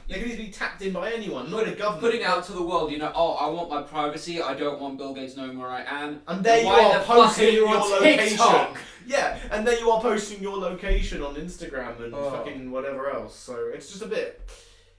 They can easily be tapped in by anyone, not the government. Putting it out to the world, I want my privacy, I don't want Bill Gates knowing where I am. And there you Why are the fuck posting are you your on location. TikTok? Yeah, and then you are posting your location on Instagram and Oh. fucking whatever else. So it's just a bit.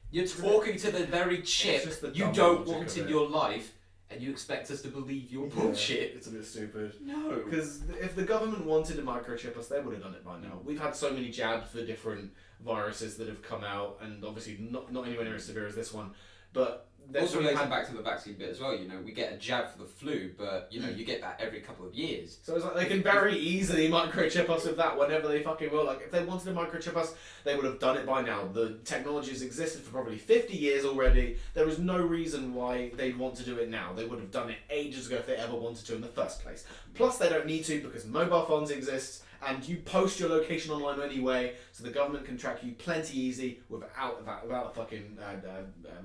You're talking to the very chip just the you dumb don't logic want of in it. your life, and you expect us to believe your bullshit. It's a bit stupid. No. Because if the government wanted to microchip us, they would have done it by now. We've had so many jabs for different viruses that have come out, and obviously not anywhere near as severe as this one. But Also we've relating back to the vaccine bit as well, we get a jab for the flu, but you get that every couple of years. So it's like they can very easily microchip us with that whenever they fucking will. Like if they wanted to microchip us, they would have done it by now. The technology has existed for probably 50 years already. There is no reason why they'd want to do it now. They would have done it ages ago if they ever wanted to in the first place. Plus they don't need to because mobile phones exist and you post your location online anyway, so the government can track you plenty easy without a fucking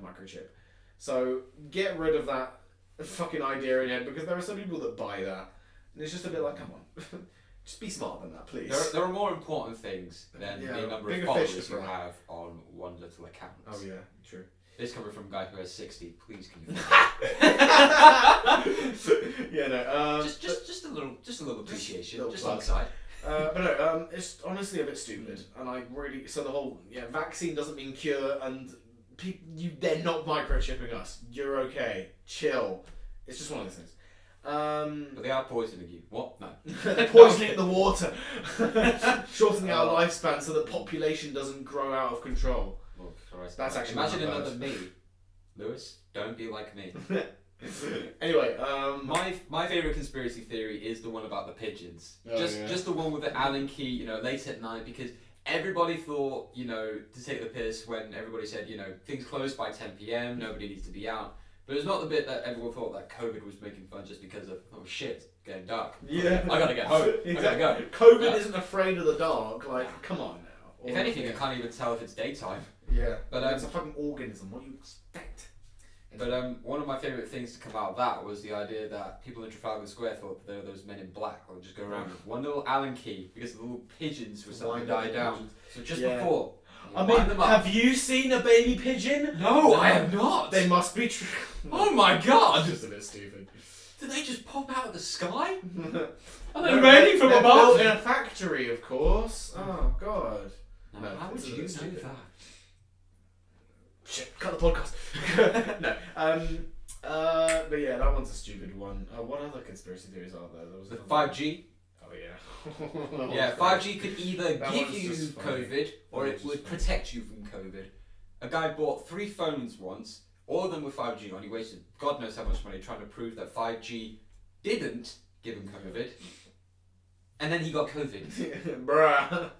microchip. So get rid of that fucking idea in your head because there are some people that buy that. And it's just a bit like, come on. Just be smarter than that, please. There are more important things than the number of bigger followers fish to you fry. have on one little account. Oh yeah, true. This coming from a guy who has 60. Please can you? Yeah, no. Just a little appreciation, little just plug. on the side. But no, it's honestly a bit stupid, and I really so the whole vaccine doesn't mean cure, and they're not microchipping us. You're okay, chill. It's just one of those things. But they are poisoning you. What? No. Poisoning the water, shortening our lifespan so the population doesn't grow out of control. Oh, Christ. That's actually Imagine not bad. another me. Lewis, don't be like me. Anyway, My favourite conspiracy theory is the one about the pigeons. Oh, yeah. Just the one with the Allen key, you know, late at night, because everybody thought, you know, to take the piss when everybody said, you know, things close by 10 p.m, nobody needs to be out. But it's not the bit that everyone thought that COVID was making fun just because of, oh shit, it's getting dark. yeah, I gotta get home. I gotta go. COVID Yeah. isn't afraid of the dark. Like, come on now. If anything, I can't even tell if it's daytime. Yeah, But, it's a fucking organism. What do you expect? But one of my favourite things to come out of that was the idea that people in Trafalgar Square thought that there were those men in black that would just go around with one little Allen key because the little pigeons were starting to die down. So just Yeah. before, I wind mean, them up. have you seen a baby pigeon? No, I have not. They must be true. Oh my god! Just a bit stupid. Did they just pop out of the sky? Are They're they raining from they're above? built in a factory, of course. Oh god. No, No, how would it's a you bit know stupid. that? Shit, cut the podcast. No. But yeah, that one's a stupid one. What other conspiracy theories are there? There was The another 5G? one. Oh yeah. Yeah, 5G could either That give one's you just funny. COVID or That it one's would just funny. protect you from COVID. A guy bought 3 phones once, all of them with 5G on. He wasted God knows how much money trying to prove that 5G didn't give him COVID. And then he got COVID. Bruh.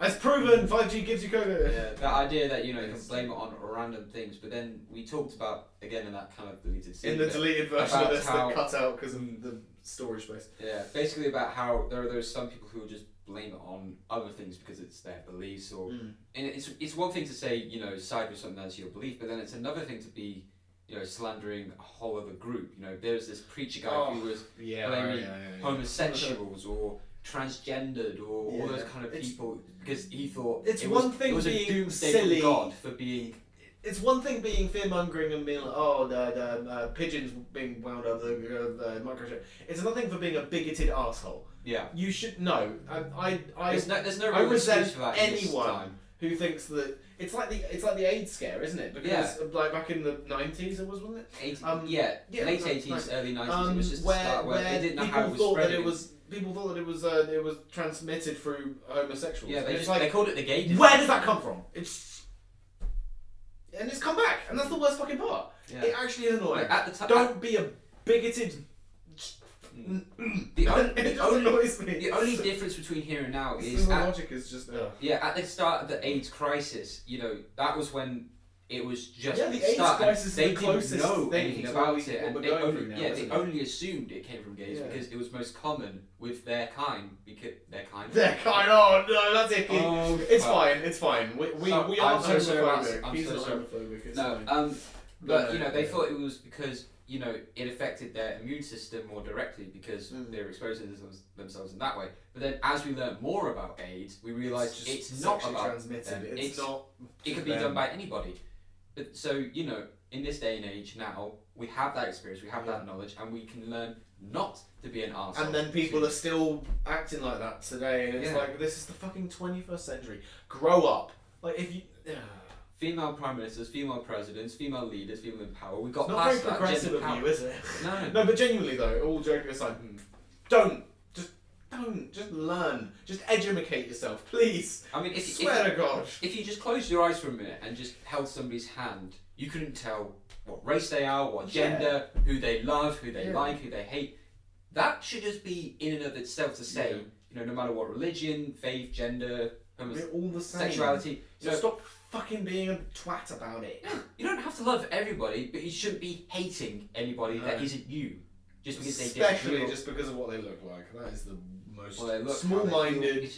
As proven, 5G gives you COVID. Yeah, that idea that, you know, you can blame it on random things, but then we talked about, again, in that kind of deleted scene. In the bit, deleted version about of this how- that cut out because of the storage space. Yeah, basically about how there are those some people who will just blame it on other things because it's their beliefs or and it's one thing to say, you know, side with something that's your belief, but then it's another thing to be, you know, slandering a whole other group. You know, there's this preacher guy who was Yeah, blaming homosexuals or transgendered or all those Yeah. kind of It's- people because he thought it's it one was, thing it was being a doomsday silly. from God for being It's one thing being fear-mongering and being like, oh, the pigeons being wound up, the microchip. It's another thing for being a bigoted asshole. yeah. You should know. There's no I real excuse resent for that in this anyone time. who thinks that it's like the AIDS scare, isn't it? Because like back in the 90s, it was, wasn't it? 80, yeah, late no, 80s, nice. early 90s. It was just the start where they didn't know how it was thought that spreading. people thought that it was transmitted through homosexuals. Yeah, And they it's just like, they called it the gay disease. where does that come from? And it's come back, and that's the worst fucking part. Yeah. It actually is annoying. Like, at the time, Don't be a bigoted. the, It just annoys me. the only difference between here and now The is logic is just. at the start of the AIDS crisis, you know, that was when it was just Yeah, the the AIDS start, and crisis is they the closest didn't know thing anything to about what it, and we're they going only, through now, they isn't it? only assumed it came from gays Yeah. because it was most common with their kind. Because their kind. They're kind. Oh no, that's icky. Oh, It's fuck. fine. It's fine. We So- we I'm aren't so sorry about- homophobic. I'm He's so not sorry. homophobic. It's No, fine. but No, you know, they yeah. thought it was because, you know, it affected their immune system more directly because they were exposing themselves in that way. But then, as we learned more about AIDS, we realised just it's not sexually about transmitted. them. It's not. It could be done by anybody. But so, you know, in this day and age now, we have that experience, we have that knowledge, and we can learn not to be an arsehole. And then people are still acting like that today, and it's Yeah. like, this is the fucking 21st century. Grow up. Like if you. Female prime ministers, female presidents, female leaders, female in power. We got It's not very past that. progressive gender of power. you, is it? No. No, but genuinely though, all joking aside, don't. Just learn. Just educate yourself, please. I mean, Swear to God. if you just closed your eyes for a minute and just held somebody's hand, you couldn't tell what race they are, what gender, who they love, who they like, who they hate. That should just be in and of itself to say, you know, no matter what religion, faith, gender, We're all the same. sexuality. So stop fucking being a twat about it. You don't have to love everybody, but you shouldn't be hating anybody that isn't you. Just because they Especially did. just because of what they look like. That is the most Well, they look small-minded.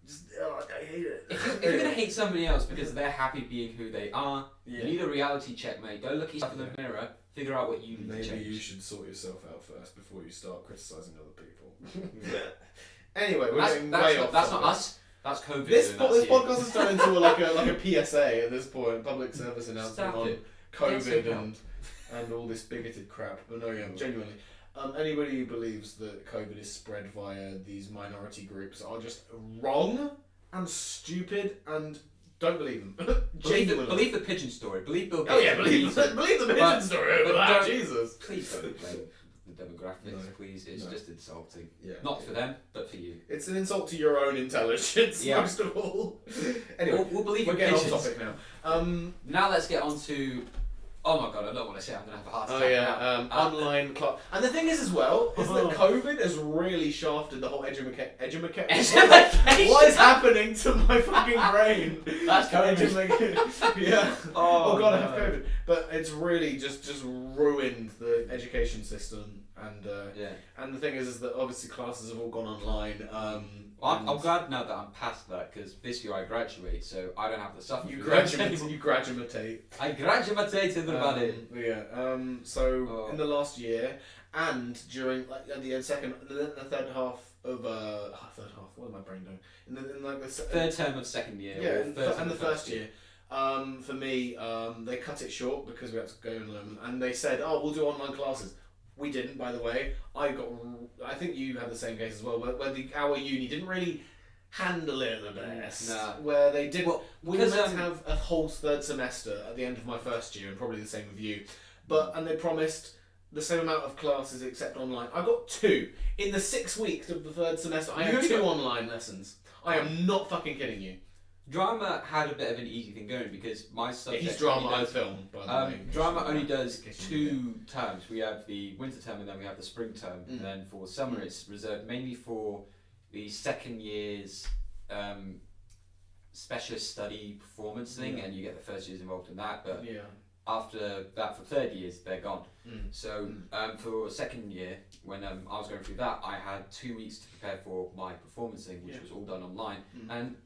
Just, I hate it. If you're gonna hate somebody else because they're happy being who they are, Yeah. you need a reality check, mate. Go look yourself in the mirror, figure out what you need to Maybe change. you should sort yourself out first before you start criticising other people. Anyway, we're getting way off. That's not topic. us. That's COVID. This and that's this you. podcast has turned into like a PSA at this point, public service announcement Stop on it. COVID Get some and all this bigoted crap. But no, yeah, genuinely. Anybody who believes that COVID is spread via these minority groups are just wrong and stupid and don't believe them. Genuinely. Believe the pigeon story. Believe Bill Gates. Oh yeah, believe the pigeon But- story. but Wow, don't- Jesus. Please don't blame the demographics, No. please. It's No. just insulting. Yeah. Not for them, but for you. It's an insult to your own intelligence, Yeah. most of all. Anyway, We'll believe we're in getting off patience. topic now. Now let's get on to. Oh my god, I don't want to say I'm gonna have a heart attack. Oh yeah, now. online class. And the thing is, as well, is that COVID has really shafted the whole education. What is happening to my fucking brain? That's COVID. Yeah. Oh god, I no. have COVID. But it's really just ruined the education system, and Yeah. and the thing is that obviously classes have all gone online. Well, I'm and glad now that I'm past that because this year I graduate, so I don't have to suffer. you through that graduate. anymore. You graduate. I graduated, everybody. So Oh. in the last year and during like at the third half of third half. What is my brain doing? In like the Third term of second year. yeah, or and third term and the of first year. For me, they cut it short because we had to go and learn, and they said, "Oh, we'll do online classes." We didn't, by the way. I think you had the same case as well, where our uni didn't really handle it the best. Nah. Where they didn't. Well, we were because, meant to have a whole third semester at the end of my first year, and probably the same with you. And they promised the same amount of classes except online. I got 2 in the 6 weeks of the third semester. I You had only 2 got- online lessons. I am not fucking kidding you. Drama had a bit of an easy thing going because my subject. He's drama only and does- film, by the way. Drama only does in case you didn't 2 terms. We have the winter term and then we have the spring term. Mm. And then for summer, it's reserved mainly for the second year's specialist study performance thing, Yeah. and you get the first years involved in that. But Yeah. after that, for third years, they're gone. Mm. So for second year, when I was going through that, I had 2 weeks to prepare for my performance thing, which Yeah. was all done online. Mm. And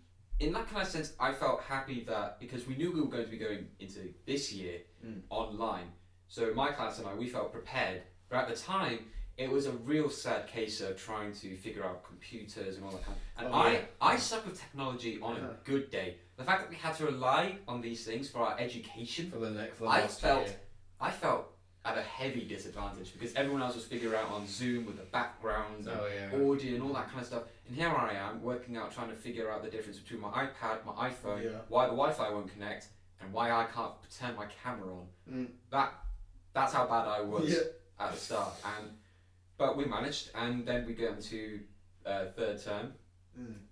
in that kind of sense, I felt happy that because we knew we were going to be going into this year online. So my class and I, we felt prepared. But at the time, it was a real sad case of trying to figure out computers and all that kind of. And Oh, yeah. I suck with technology on Yeah. a good day. The fact that we had to rely on these things for our education, For the I last felt year. I felt at a heavy disadvantage because everyone else was figuring out on Zoom with the backgrounds and Oh yeah. audio and all that kind of stuff. And here I am working out, trying to figure out the difference between my iPad, my iPhone, Yeah. why the Wi-Fi won't connect, and why I can't turn my camera on. Mm. That's how bad I was Yeah. at the start. But we managed, and then we get into third term,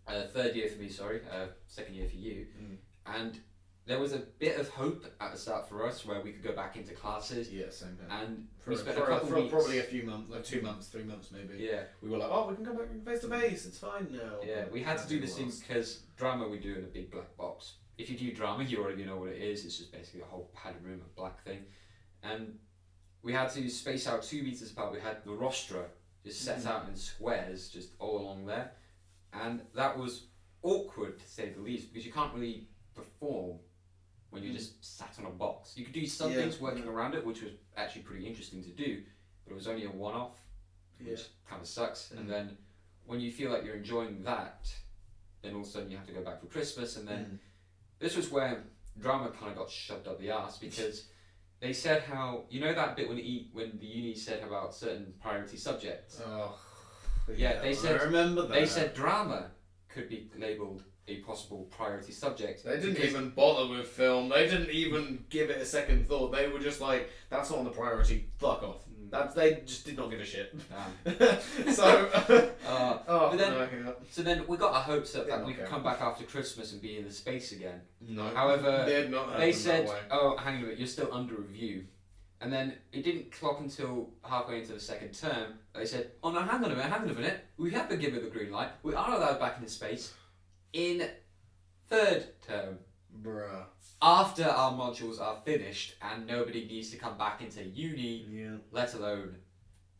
third year for me, sorry, second year for you, and there was a bit of hope at the start for us where we could go back into classes, Yeah, same here. and For, we spent for, a couple for weeks. probably a few months, like 2 months, 3 months maybe. Yeah. We were like, oh, we can go back face to face. It's fine now. Yeah, we had to do this thing was. because drama we do in a big black box. If you do drama, you already know what it is. It's just basically a whole padded room of black thing. And we had to space out 2 meters apart. We had the rostra just set out in squares just all along there. And that was awkward to say the least because you can't really perform when you're just sat on a box. You could do some Yeah, things working yeah. around it, which was actually pretty interesting to do, but it was only a one-off, which kind of sucks. And then when you feel like you're enjoying that, then all of a sudden you have to go back for Christmas, and then this was where drama kind of got shoved up the arse because they said how, you know that bit when the uni said about certain priority subjects? Oh. Yeah, they said- I remember that. They said drama could be labelled a possible priority subject. They didn't because- even bother with film. They didn't even give it a second thought. They were just like, "That's not on the priority. Fuck off." They just did not give a shit. So. Oh, But then- no, yeah. So then we got our hopes up Yeah, that we could okay. come back after Christmas and be in the space again. No. However, did not happen They that said, way. "Oh, hang on a minute, you're still under review," and then it didn't clock until halfway into the second term. They said, "Oh no, hang on a minute. We have been given the green light. We are allowed back into space in third term Bruh. after our modules are finished and nobody needs to come back into uni, Yeah. let alone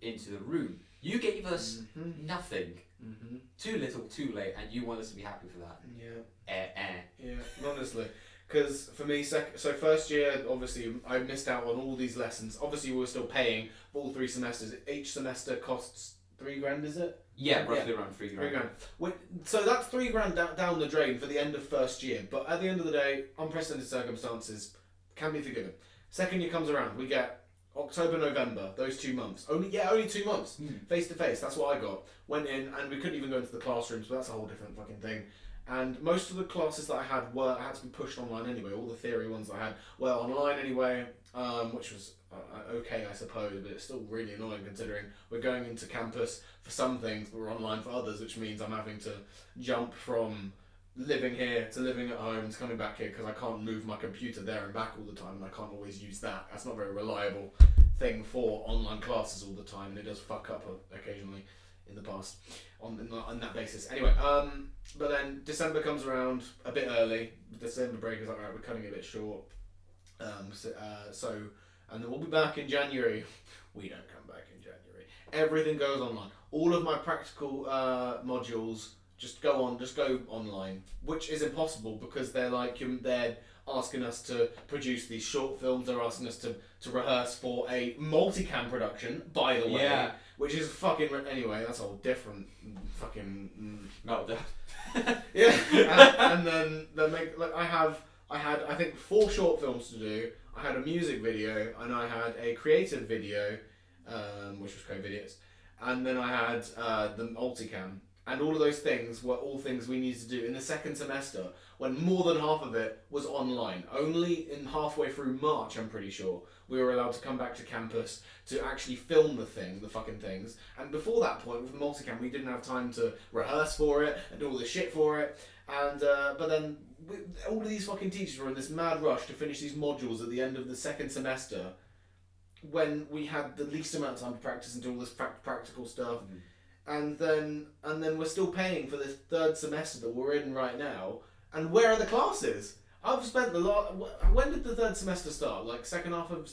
into the room. You gave us nothing. Mm-hmm. Too little, too late, and you want us to be happy for that." Yeah. Yeah, honestly. Because for me, so first year, obviously, I missed out on all these lessons. Obviously, we were still paying for all 3 semesters. Each semester costs £3,000, is it? Yeah, roughly around 3 grand. £3,000. So that's £3,000 down the drain for the end of first year. But at the end of the day, unprecedented circumstances can be forgiven. Second year comes around, we get October, November, those 2 months. Only 2 months. Face to face, that's what I got. Went in and we couldn't even go into the classrooms, but that's a whole different fucking thing. And most of the classes that I had had to be pushed online anyway. All the theory ones I had were online anyway, which was okay, I suppose, but it's still really annoying considering we're going into campus for some things, but we're online for others, which means I'm having to jump from living here to living at home to coming back here because I can't move my computer there and back all the time, and I can't always use that. That's not a very reliable thing for online classes all the time, and it does fuck up occasionally in the past on that basis. Anyway, but then December comes around a bit early. December break is like, right, we're cutting it a bit short. So and then we'll be back in January. We don't come back in January. Everything goes online. All of my practical modules just go online, which is impossible because they're asking us to produce these short films. They're asking us to rehearse for a multicam production, by the way. Yeah. Which is fucking... Anyway, that's all different fucking... Meltdown. Yeah. and then I had, I think, 4 short films to do. I had a music video, and I had a creative video, which was co-videos. And then I had the multicam. And all of those things were all things we needed to do in the second semester when more than half of it was online. Only in halfway through March, I'm pretty sure, we were allowed to come back to campus to actually film the fucking things. And before that point, with the multicam, we didn't have time to rehearse for it and do all this shit for it. And but then all of these fucking teachers were in this mad rush to finish these modules at the end of the second semester when we had the least amount of time to practice and do all this practical stuff. Mm. And then we're still paying for this third semester that we're in right now. And where are the classes? I've spent when did the third semester start? Like second half of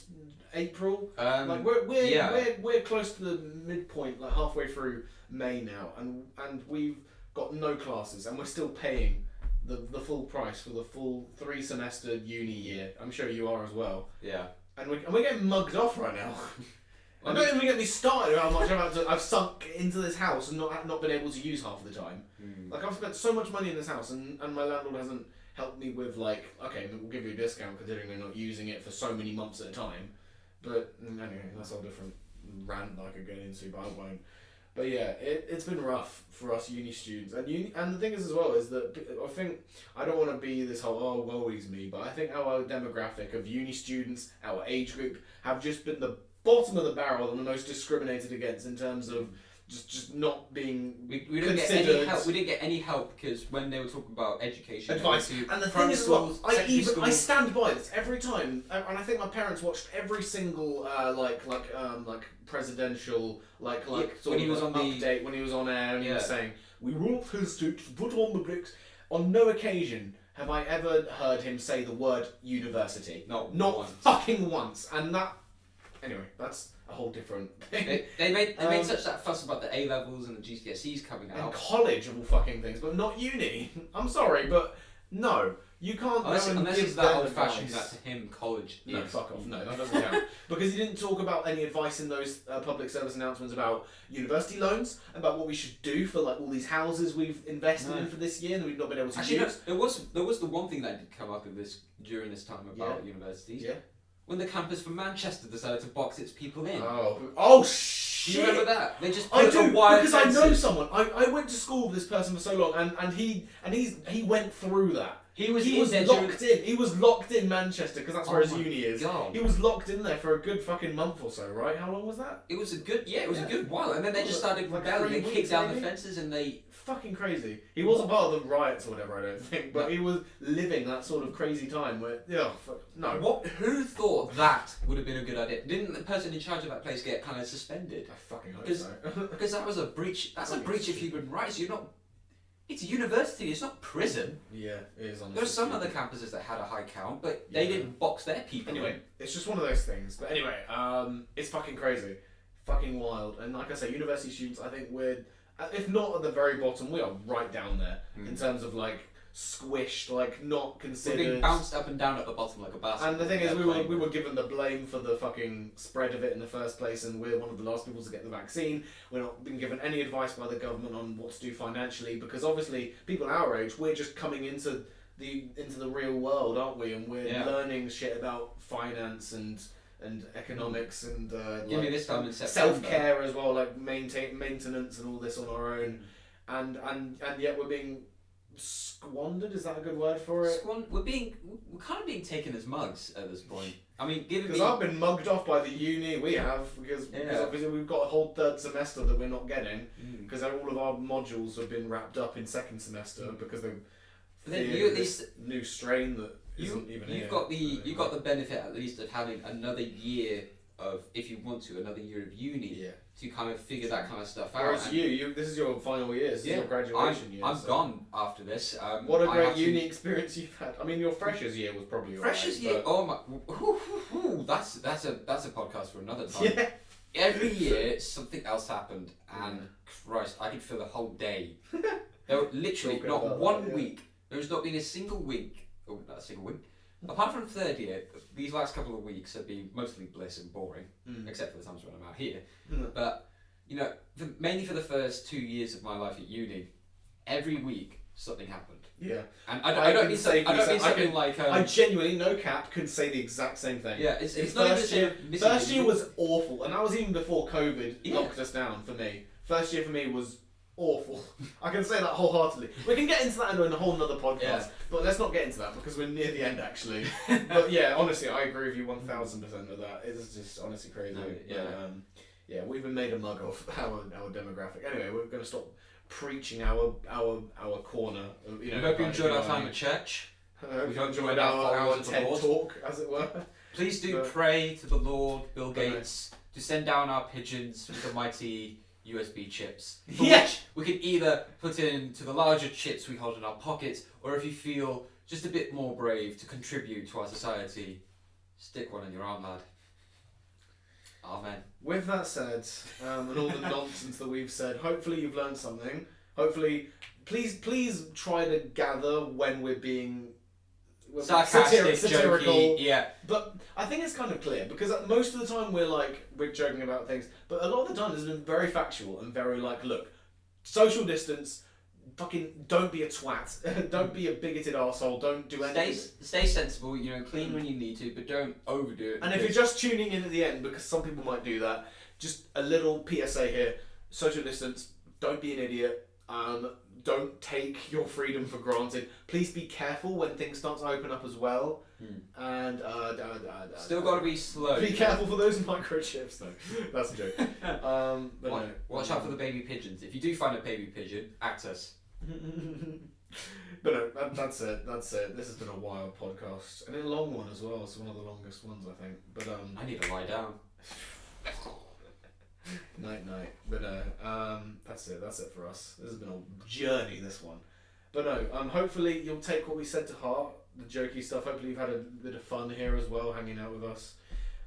April? Like we're close to the midpoint, like halfway through May now, and we've got no classes, and we're still paying the full price for the full 3 semester uni year. I'm sure you are as well. Yeah. And we're getting mugged off right now. And don't even get me started about how much I've sunk into this house and not been able to use half of the time. Like I've spent so much money in this house, and my landlord hasn't helped me with like, okay, we'll give you a discount considering we're not using it for so many months at a time. But anyway, that's a whole different rant that I could get into, but I won't. But yeah, it's been rough for us uni students, and the thing is as well is that I think I don't want to be this whole woe is me, but I think our demographic of uni students, our age group, have just been the bottom of the barrel and the most discriminated against in terms of just not being we didn't considered. get any help. We didn't get any help because when they were talking about education, Advice. And the thing is, well, I stand by this every time, and I think my parents watched every single like presidential like Yeah, sort when he of was on update when he was on air and he was Yeah. saying we will hesitate to put on the bricks. On no occasion have I ever heard him say the word university. Not Not once. fucking once. And that. Anyway, that's a whole different thing. They made such that fuss about the A levels and the GCSEs coming And out. college of all fucking things, but not uni. I'm sorry, but no. You can't Unless go and it's give that them old fashioned advice. that to him college. No, is. fuck off. No, that doesn't count. Because he didn't talk about any advice in those public service announcements about university loans, about what we should do for like all these houses we've invested in for this year and we've not been able to Actually, no, use. there was the one thing that did come up in this during this time about universities. Yeah. When the campus for Manchester decided to box its people in. Oh Do shit! you remember that? They just I put do a wire because I know fences. someone. I went to school with this person for so long, and he went through that. He was locked in. He was locked in Manchester because that's where Oh his my uni is. God. He was locked in there for a good fucking month or so, right? How long was that? It was a good a good while, and then they Was just it started like rebelling. 3 They weeks, kicked down the maybe? fences, and they Fucking crazy. He wasn't part of the riots or whatever, I don't think, but he was living that sort of crazy time where no. What? Who thought that would have been a good idea? Didn't the person in charge of that place get kind of suspended? I fucking hope Because- so. Because that was a breach. That's a Fucking breach of stupid. human rights. You're not. It's a university. It's not prison. Yeah, it is honestly. There are some stupid. other campuses that had a high count, but they Yeah. didn't box their people. Anyway, it's just one of those things. But anyway, it's fucking crazy. Fucking wild. And like I say, university students, I think we're, if not at the very bottom, we are right down there in terms of like squished, like not we're considered. being bounced up and down at the bottom like a basketball. And the thing is, player we were given the blame for the fucking spread of it in the first place, and we're one of the last people to get the vaccine. We're not being given any advice by the government on what to do financially, because obviously people our age, we're just coming into the real world, aren't we? And we're Yeah. learning shit about finance and economics and Give me this time in September. self-care as well, like maintenance and all this on our own, and yet we're being squandered. Is that a good word for it? We're kind of being taken as mugs at this point. I mean, given Because I've been mugged off by the uni. We have because obviously we've got a whole third semester that we're not getting because all of our modules have been wrapped up in second semester because they've this new strain that isn't even here. You've got the benefit at least of having another year of, if you want to, another year of uni to kind of figure that kind of stuff out. Whereas this is your final year. This is your graduation year. I'm gone after this. What a great uni experience you've had. I mean, your freshers year was probably freshers year. Oh my! That's a podcast for another time. Yeah. Every year something else happened, and Christ, I could feel the whole day. There were literally not one week. There's not been a single week. Oh, not a single week. Apart from third year, these last couple of weeks have been mostly bliss and boring, except for the times when I'm out here. But, you know, mainly for the first 2 years of my life at uni, every week something happened. Yeah. And I don't mean something like... I genuinely, no cap, could say the exact same thing. Yeah, it's not even First year was awful, and that was even before COVID knocked us down for me. First year for me was awful. I can say that wholeheartedly. We can get into that in a whole nother podcast, but let's not get into that because we're near the end actually. But yeah, honestly, I agree with you 1000% with that. It's just honestly crazy. But, we've been made a mug of our demographic. Anyway, we're going to stop preaching our corner. We hope you enjoyed our time at church. We hope you enjoyed our TED talk, as it were. Please do pray to the Lord, Bill Gates, to send down our pigeons with the mighty USB chips. Which we can either put into the larger chips we hold in our pockets, or if you feel just a bit more brave to contribute to our society, stick one in your arm, lad. Amen. With that said, and all the nonsense that we've said, hopefully you've learned something. Hopefully, please try to gather when we're being sarcastic, satirical. Jokey, But I think it's kind of clear because most of the time we're joking about things, but a lot of the time it's been very factual and very look, social distance, fucking don't be a twat, don't be a bigoted arsehole, don't do anything. Stay sensible, clean when you need to, but don't overdo it. And if you're just tuning in at the end, because some people might do that, just a little PSA here: social distance, don't be an idiot. Don't take your freedom for granted. Please be careful when things start to open up as well. And still got to be slow. Be careful for those microchips, though. That's a joke. But watch out for the baby pigeons. If you do find a baby pigeon, act us. But no, that's it. That's it. This has been a wild podcast, and a long one as well. It's one of the longest ones, I think. But I need to lie down. Night. But that's it for us. This has been a journey, this one. But no, hopefully you'll take what we said to heart, the jokey stuff. Hopefully you've had a bit of fun here as well, hanging out with us.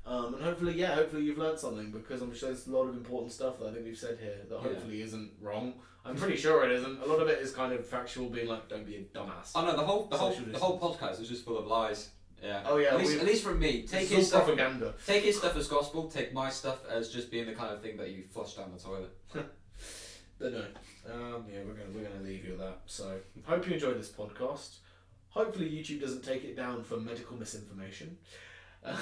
And hopefully you've learned something, because I'm sure there's a lot of important stuff that I think we've said here that hopefully isn't wrong. I'm pretty sure it isn't. A lot of it is kind of factual, being like, don't be a dumbass. Oh no, the whole podcast is just full of lies. Yeah. Oh yeah. At least from me. Take his stuff. Propaganda. Take his stuff as gospel. Take my stuff as just being the kind of thing that you flush down the toilet. But no. We're gonna leave you with that. So hope you enjoyed this podcast. Hopefully YouTube doesn't take it down for medical misinformation. Anyway,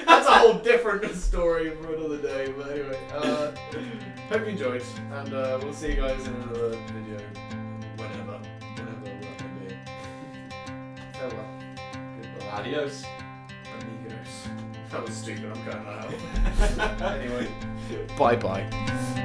that's a whole different story for another day. But anyway, hope you enjoyed, and we'll see you guys in another video whenever that may be. Farewell. Goodbye. Adios. Amigos. That was stupid. I'm going out. Anyway, bye bye.